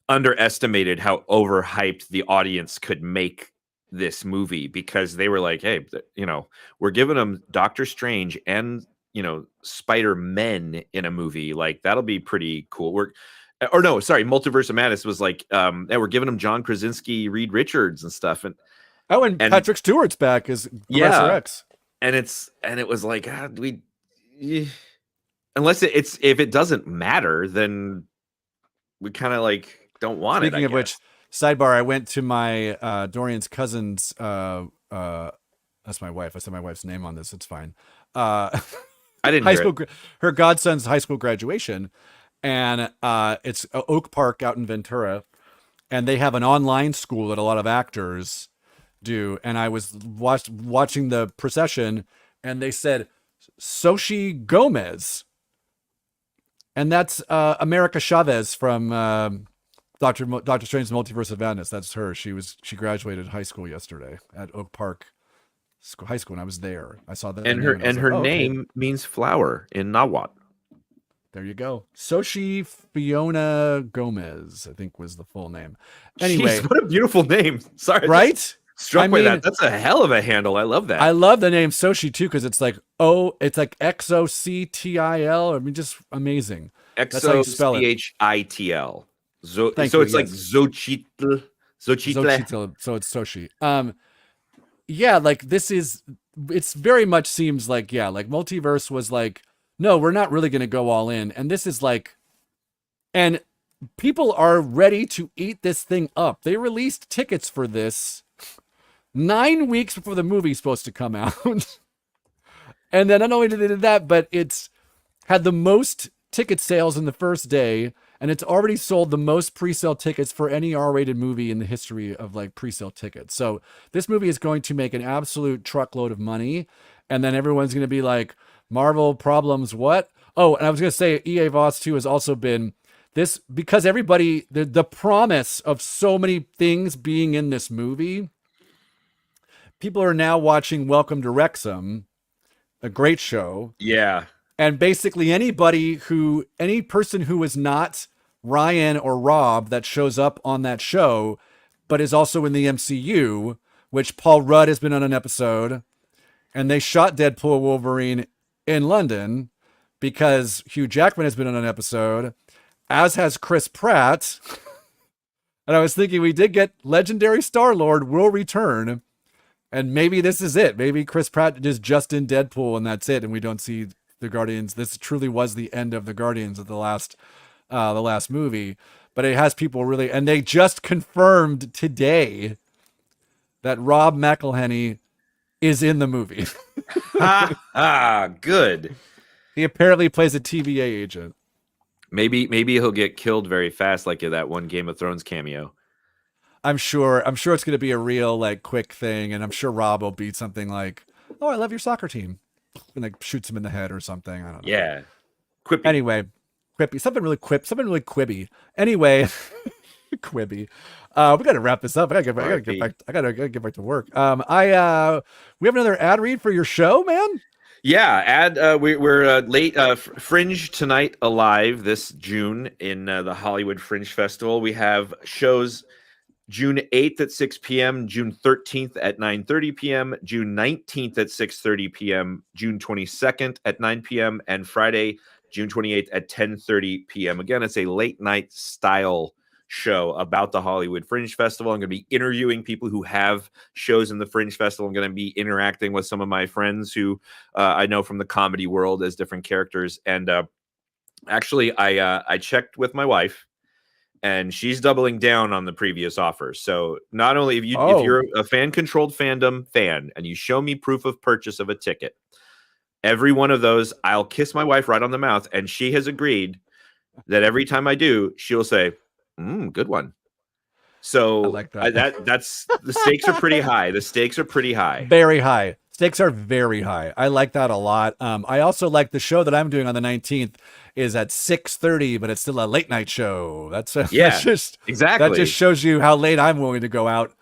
underestimated how overhyped the audience could make this movie, because they were like, hey, we're giving them Doctor Strange and Spider-Men in a movie, like that'll be pretty cool. Multiverse of Madness was like, we're giving them John Krasinski, Reed Richards and stuff, and Patrick Stewart's back as Professor X, and it was like, unless if it doesn't matter, then we kind of like don't want it. Speaking of which, sidebar, I went to my Dorian's cousin's that's my wife. I said my wife's name on this. It's fine. I didn't high hear school it. Her godson's high school graduation, and it's Oak Park out in Ventura, and they have an online school that a lot of actors do. And I was watching the procession, and they said Xochitl Gomez, and that's America Chavez from Doctor Strange's Multiverse of Madness. That's her. She graduated high school yesterday at Oak Park High School, and I was there. I saw that. And her name means flower in Nahuatl. There you go. Xochitl Fiona Gomez, I think was the full name. Anyway, jeez, what a beautiful name. Sorry, right? Struck by that. That's a hell of a handle. I love that. I love the name Xochitl too, because it's like XOCTIL. I mean, just amazing. XOCHITL. So it's like Xochitl. So it's Xochitl. Yeah, like it's very much seems like, yeah, like Multiverse was like, no, we're not really going to go all in. And this is like, and people are ready to eat this thing up. They released tickets for this 9 weeks before the movie's supposed to come out. And then not only did they do that, but it's had the most ticket sales in the first day. And it's already sold the most pre-sale tickets for any R-rated movie in the history of like pre-sale tickets. So this movie is going to make an absolute truckload of money. And then everyone's going to be like, Marvel problems, what? Oh, and I was going to say EA Voss too has also been this, because everybody, the promise of so many things being in this movie, people are now watching Welcome to Wrexham, a great show. Yeah. And basically any person who is not Ryan or Rob that shows up on that show, but is also in the MCU, which Paul Rudd has been on an episode, and they shot Deadpool Wolverine in London because Hugh Jackman has been on an episode, as has Chris Pratt. And I was thinking we did get legendary Star-Lord will return, and maybe this is it. Maybe Chris Pratt is just in Deadpool and that's it, and we don't see the Guardians. This truly was the end of the Guardians of the last movie, but it has people really, and they just confirmed today that Rob McElhenney is in the movie. Good. He apparently plays a TVA agent. Maybe he'll get killed very fast, like in that one Game of Thrones cameo. I'm sure it's going to be a real like quick thing, and I'm sure Rob will be something like, "Oh, I love your soccer team," and like shoots him in the head or something. I don't know. Yeah. Quippy. Anyway, quippy. Something really quibby. Anyway, quibby. We got to wrap this up. I gotta get back to work. We have another ad read for your show, man. Yeah, we're late Fringe tonight alive this June in the Hollywood Fringe Festival. We have shows June 8th at 6 p.m., June 13th at 9:30 p.m., June 19th at 6:30 p.m., June 22nd at 9 p.m., and Friday, June 28th at 10:30 p.m. Again, it's a late night style show about the Hollywood Fringe Festival. I'm going to be interviewing people who have shows in the Fringe Festival. I'm going to be interacting with some of my friends who I know from the comedy world as different characters. And actually, I checked with my wife, and she's doubling down on the previous offers. So not only if you're a fan-controlled fandom fan and you show me proof of purchase of a ticket, every one of those, I'll kiss my wife right on the mouth, and she has agreed that every time I do, she'll say, good one. So I like that. That's the stakes are pretty high. The stakes are pretty high. Very high. Stakes are very high. I like that a lot. I also like the show that I'm doing on the 19th is at 6:30, but it's still a late night show. That's just exactly. That just shows you how late I'm willing to go out.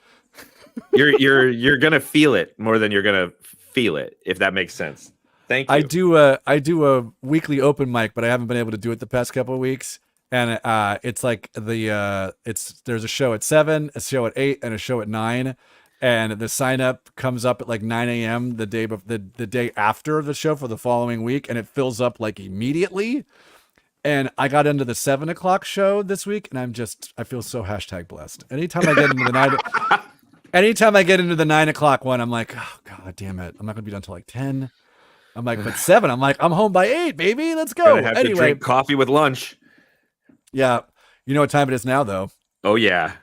You're gonna feel it more than you're gonna feel it, if that makes sense. Thank you. I do a weekly open mic, but I haven't been able to do it the past couple of weeks. And it's like there's a show at 7, a show at 8, and a show at 9. And the sign up comes up at like 9 a.m. the day after the show for the following week, and it fills up like immediately. And I got into the 7 o'clock show this week, and I feel so #blessed. Anytime I get into the 9 o'clock one, I'm like, oh god damn it, I'm not gonna be done till like 10. I'm like, but 7, I'm like, I'm home by 8, baby. Let's go. Have to drink coffee with lunch. Yeah. You know what time it is now, though? Oh, yeah.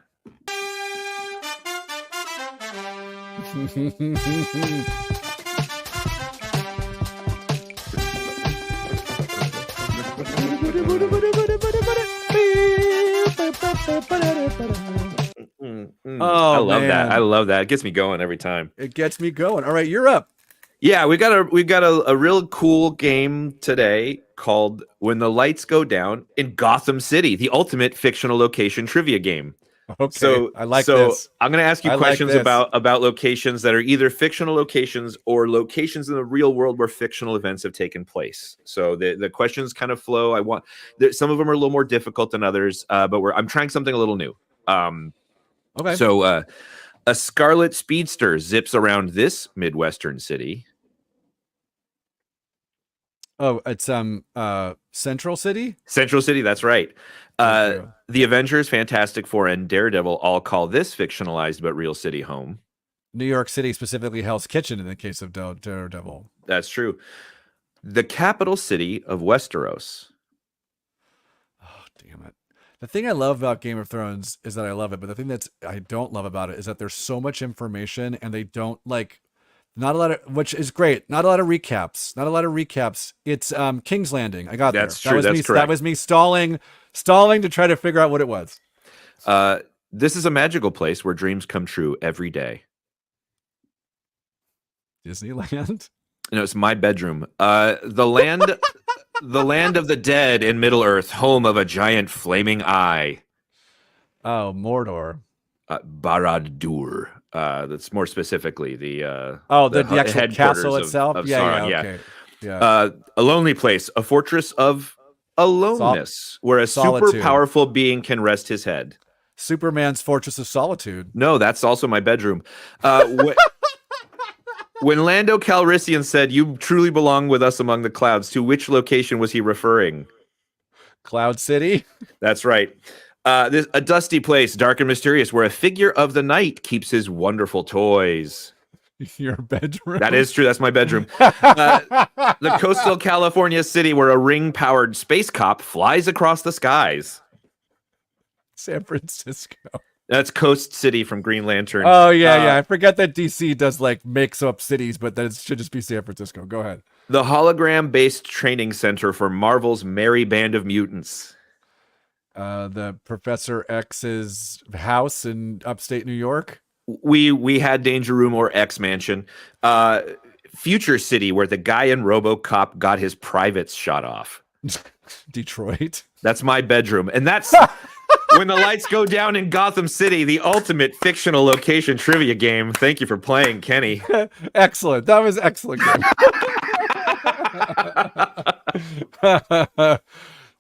Oh, I love that. I love that. It gets me going every time. It gets me going. All right, you're up. Yeah, we got a real cool game today called When the Lights Go Down in Gotham City, the ultimate fictional location trivia game. Okay, So I like so this. I'm going to ask you I like questions this. about locations that are either fictional locations or locations in the real world where fictional events have taken place. So the questions kind of flow. Some of them are a little more difficult than others, but I'm trying something a little new. Um, Okay. so a Scarlet Speedster zips around this Midwestern city. Oh, it's Central City. Central City, that's right. Thank you. The Avengers, Fantastic Four, and Daredevil all call this fictionalized but real city home. New York City, specifically Hell's Kitchen, in the case of Daredevil. That's true. The capital city of Westeros. Oh, damn it. The thing I love about Game of Thrones is that I love it, but the thing that's I don't love about it is that there's so much information and they don't like not a lot of, which is great. Not a lot of recaps. Not a lot of recaps. It's King's Landing. I got That's there. true. Was That's me. correct. That was me stalling to try to figure out what it was. This is a magical place where dreams come true every day. Disneyland. No, it's my bedroom. The land, the land of the dead in Middle Earth, home of a giant flaming eye. Oh, Mordor. Barad-dûr. That's more specifically the the actual headquarters castle itself. of Yeah, Sauron. okay. Yeah. A lonely place, a fortress of aloneness, where a super Solitude. powerful being can rest his head. Superman's Fortress of Solitude. No, that's also my bedroom. When Lando Calrissian said, "You truly belong with us among the clouds," to which location was he referring? Cloud City. That's right. A dusty place, dark and mysterious, where a figure of the night keeps his wonderful toys. Your bedroom. That is true. That's my bedroom. The coastal California city where a ring-powered space cop flies across the skies. San Francisco. That's Coast City from Green Lantern. Oh yeah. I forget that DC does like makes up cities, but that it should just be San Francisco. Go ahead. The hologram-based training center for Marvel's Merry Band of Mutants. The Professor X's house in upstate New York. We had Danger Room or X Mansion. Future City, where the guy in RoboCop got his privates shot off. Detroit. That's my bedroom, and that's When the Lights Go Down in Gotham City, the ultimate fictional location trivia game. Thank you for playing, Kenny. Excellent. That was excellent.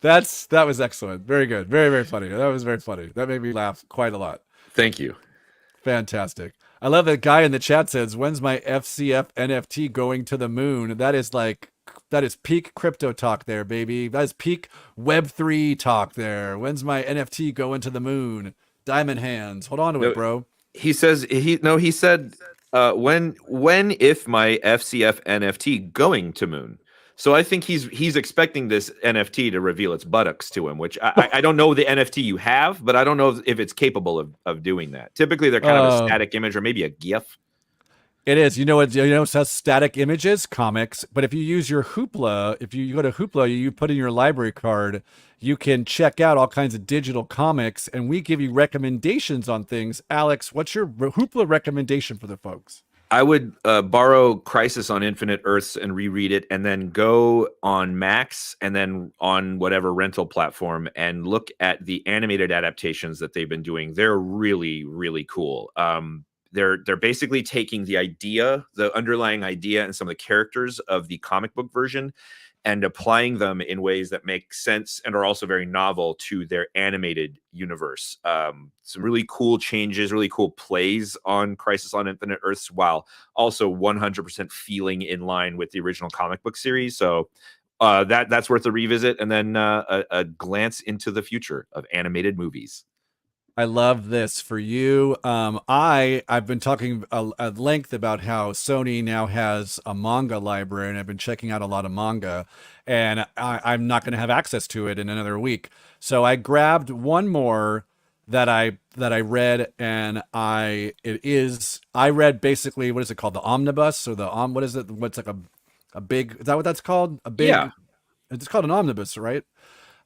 That was excellent. Very good. Very, very funny. That was very funny. That made me laugh quite a lot. Thank you. Fantastic. I love that guy in the chat says, "When's my FCF NFT going to the moon?" That is peak crypto talk there, baby. That is peak Web3 talk there. When's my NFT going to the moon? Diamond hands. Hold on to it, bro. He said when if my FCF NFT going to moon. So I think he's expecting this NFT to reveal its buttocks to him, which I don't know the NFT you have, but I don't know if it's capable of doing that. Typically, they're kind of a static image or maybe a GIF. It is. You know, it has static images, comics. But if you use your Hoopla, if you go to Hoopla, you put in your library card, you can check out all kinds of digital comics, and we give you recommendations on things. Alex, what's your Hoopla recommendation for the folks? I would borrow Crisis on Infinite Earths and reread it, and then go on Max and then on whatever rental platform and look at the animated adaptations that they've been doing. They're really, really cool. They're basically taking the underlying idea and some of the characters of the comic book version and applying them in ways that make sense and are also very novel to their animated universe. Some really cool changes, really cool plays on Crisis on Infinite Earths, while also 100% feeling in line with the original comic book series. So that's worth a revisit, and then a glance into the future of animated movies. I love this for you. I've been talking at length about how Sony now has a manga library, and I've been checking out a lot of manga, and I'm not going to have access to it in another week. So I grabbed one more that I read, and I read basically, what is it called? The omnibus, or what is it? What's like a big, is that what that's called? A big, yeah. It's called an omnibus, right?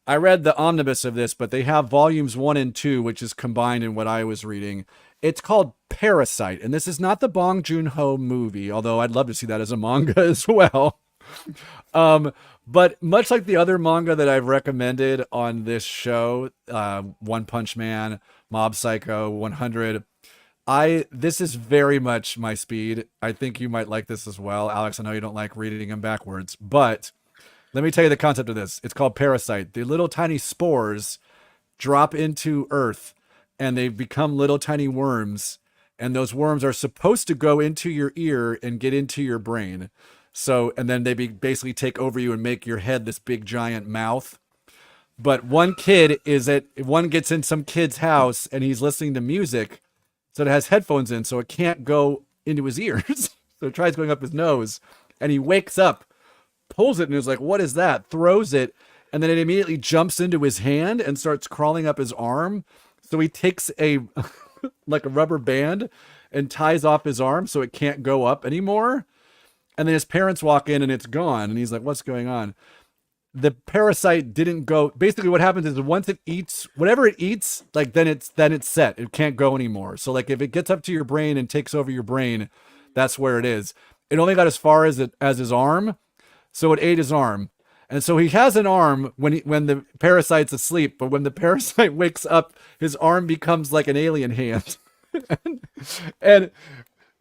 I read the omnibus of this, but they have volumes 1 and 2, which is combined in what I was reading. It's called Parasite, and this is not the Bong Joon-ho movie, although I'd love to see that as a manga as well. But much like the other manga that I've recommended on this show, One Punch Man, Mob Psycho 100, this is very much my speed. I think you might like this as well. Alex, I know you don't like reading them backwards, but let me tell you the concept of this. It's called Parasite. The little tiny spores drop into Earth and they become little tiny worms. And those worms are supposed to go into your ear and get into your brain. So, and then they basically take over you and make your head this big giant mouth. But one gets in some kid's house and he's listening to music. So it has headphones in, so it can't go into his ears. So it tries going up his nose and he wakes up, pulls it and is like, what is that? Throws it. And then it immediately jumps into his hand and starts crawling up his arm. So he takes a like a rubber band and ties off his arm so it can't go up anymore. And then his parents walk in and it's gone. And he's like, what's going on? The parasite didn't go. Basically what happens is once it eats whatever it eats, like then it's set. It can't go anymore. So like if it gets up to your brain and takes over your brain, that's where it is. It only got as far as his arm. So it ate his arm. And so he has an arm when the parasite's asleep, but when the parasite wakes up, his arm becomes like an alien hand. and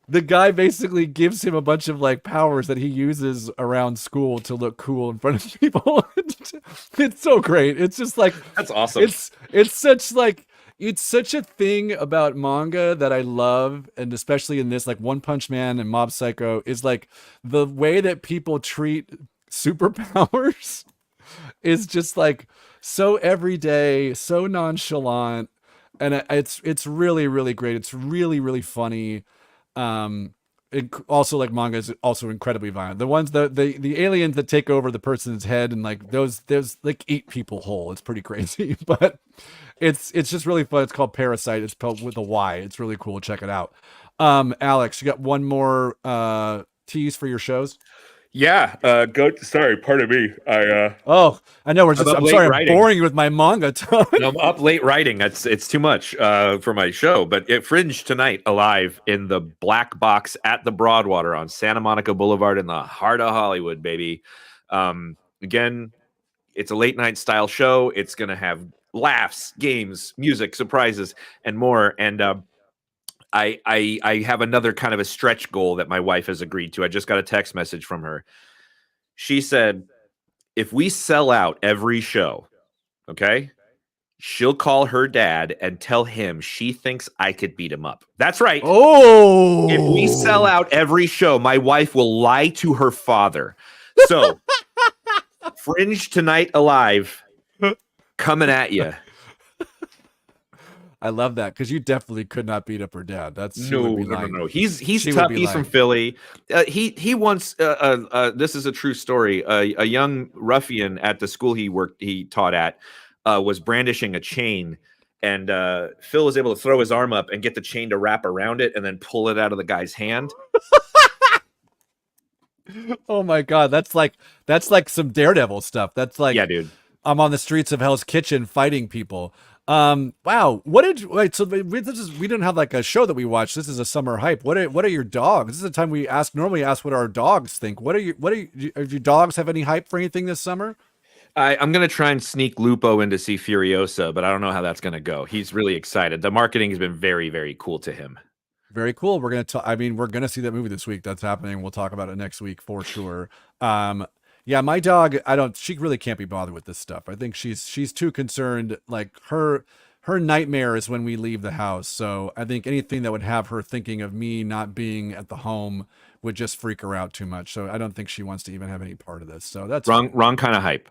the guy basically gives him a bunch of like powers that he uses around school to look cool in front of people. It's so great. It's just like, that's awesome. It's such a thing about manga that I love, and especially in this, like One Punch Man and Mob Psycho, is like the way that people treat superpowers is just like so everyday, so nonchalant, and it's really, really great. It's really, really funny. Also like manga is also incredibly violent. The ones the aliens that take over the person's head and like those eat people whole. It's pretty crazy, but it's just really fun. It's called Parasite. It's spelled with a Y. It's really cool. Check it out. Alex, you got one more tease for your shows? Yeah, sorry, pardon me. I know I'm sorry, I'm boring you with my manga talk. No, I'm up late writing. It's too much for my show. But it Fringe tonight, alive in the Black Box at the Broadwater on Santa Monica Boulevard in the heart of Hollywood, baby. Again, it's a late night style show. It's gonna have laughs, games, music, surprises, and more. And I have another kind of a stretch goal that my wife has agreed to. I just got a text message from her. She said, if we sell out every show, okay, she'll call her dad and tell him she thinks I could beat him up. That's right. Oh, if we sell out every show, my wife will lie to her father. So Fringe tonight, alive, coming at you. I love that because you definitely could not beat up her dad. No. He's tough. He's from Philly. He once. This is a true story. A young ruffian at the school he taught at was brandishing a chain, and Phil was able to throw his arm up and get the chain to wrap around it, and then pull it out of the guy's hand. Oh my God, that's like some Daredevil stuff. That's like, yeah, dude. I'm on the streets of Hell's Kitchen fighting people. Wow. We didn't have like a show that we watched. This is a summer hype. What are your dogs? This is the time we normally ask what our dogs think. What are your dogs have any hype for anything this summer? I'm going to try and sneak Lupo in to see Furiosa, but I don't know how that's going to go. He's really excited. The marketing has been very, very cool to him. Very cool. We're going to see that movie this week. That's happening. We'll talk about it next week for sure. Yeah, my dog, she really can't be bothered with this stuff. I think she's too concerned. Like her nightmare is when we leave the house. So I think anything that would have her thinking of me not being at the home would just freak her out too much. So I don't think she wants to even have any part of this. So that's wrong kind of hype.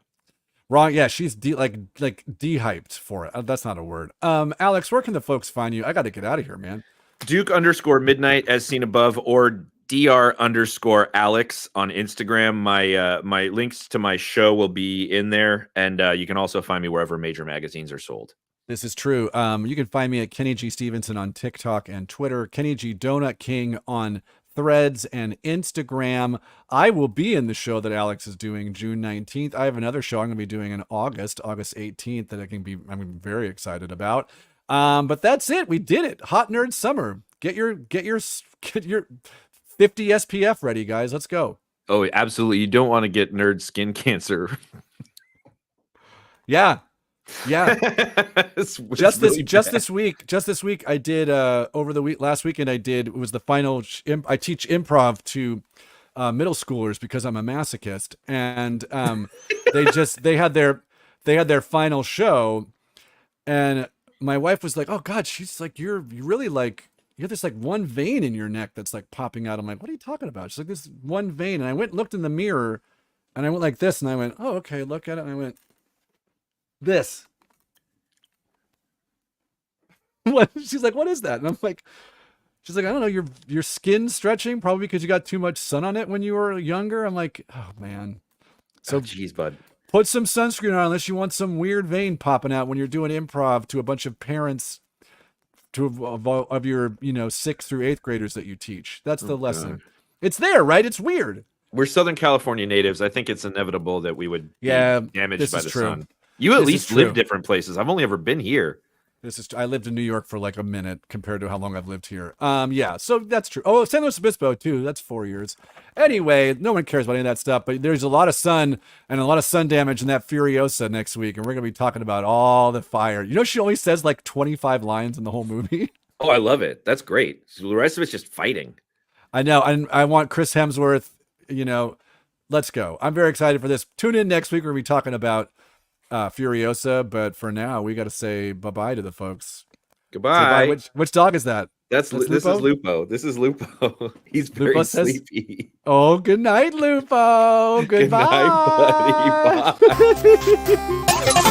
Wrong. Yeah, she's de-hyped for it. That's not a word. Alex, where can the folks find you? I got to get out of here, man. Duke_midnight as seen above, or Dr_Alex on Instagram. My links to my show will be in there, and you can also find me wherever major magazines are sold. This is true. You can find me at Kenny G. Stevenson on TikTok and Twitter, Kenny G. Donut King on Threads and Instagram. I will be in the show that Alex is doing June 19th. I have another show I'm going to be doing in August 18th that I'm very excited about. But that's it. We did it. Hot Nerd Summer. Get your 50 SPF ready, guys. Let's go. Oh, absolutely. You don't want to get nerd skin cancer. Yeah. It's Just really this week I did last weekend it was the final I teach improv to middle schoolers because I'm a masochist, and they had their final show, and my wife was like, "Oh God," she's like, "You really like, you have this like one vein in your neck that's like popping out." I'm like, "What are you talking about?" She's like, "This one vein," and I went and looked in the mirror, and I went like this, and I went, "Oh, okay, look at it," and I went, "This." What? She's like, "What is that?" And I'm like, she's like, "I don't know, your skin stretching, probably because you got too much sun on it when you were younger." I'm like, "Oh man." So jeez, bud. put some sunscreen on unless you want some weird vein popping out when you're doing improv to a bunch of parents of your 6th through 8th graders that you teach. That's the lesson. God. It's there, right? It's weird. We're Southern California natives. I think it's inevitable that we would be damaged by the sun. You at least live different places. I've only ever been here. I lived in New York for like a minute compared to how long I've lived here. Yeah, so that's true. Oh, San Luis Obispo too. That's 4 years. Anyway, no one cares about any of that stuff, but there's a lot of sun and a lot of sun damage in that Furiosa next week, and we're gonna be talking about all the fire. She only says like 25 lines in the whole movie. Oh, I love it. That's great. So the rest of it's just fighting. I know, and I want Chris Hemsworth. Let's go. I'm very excited for this. Tune in next week. We're gonna be talking about Furiosa, but for now we got to say bye-bye to the folks. Goodbye. Which dog is that? This is Lupo. This is Lupo. He's very Lupo sleepy. Oh, good night, Lupo. Goodbye. Good night, buddy. Bye.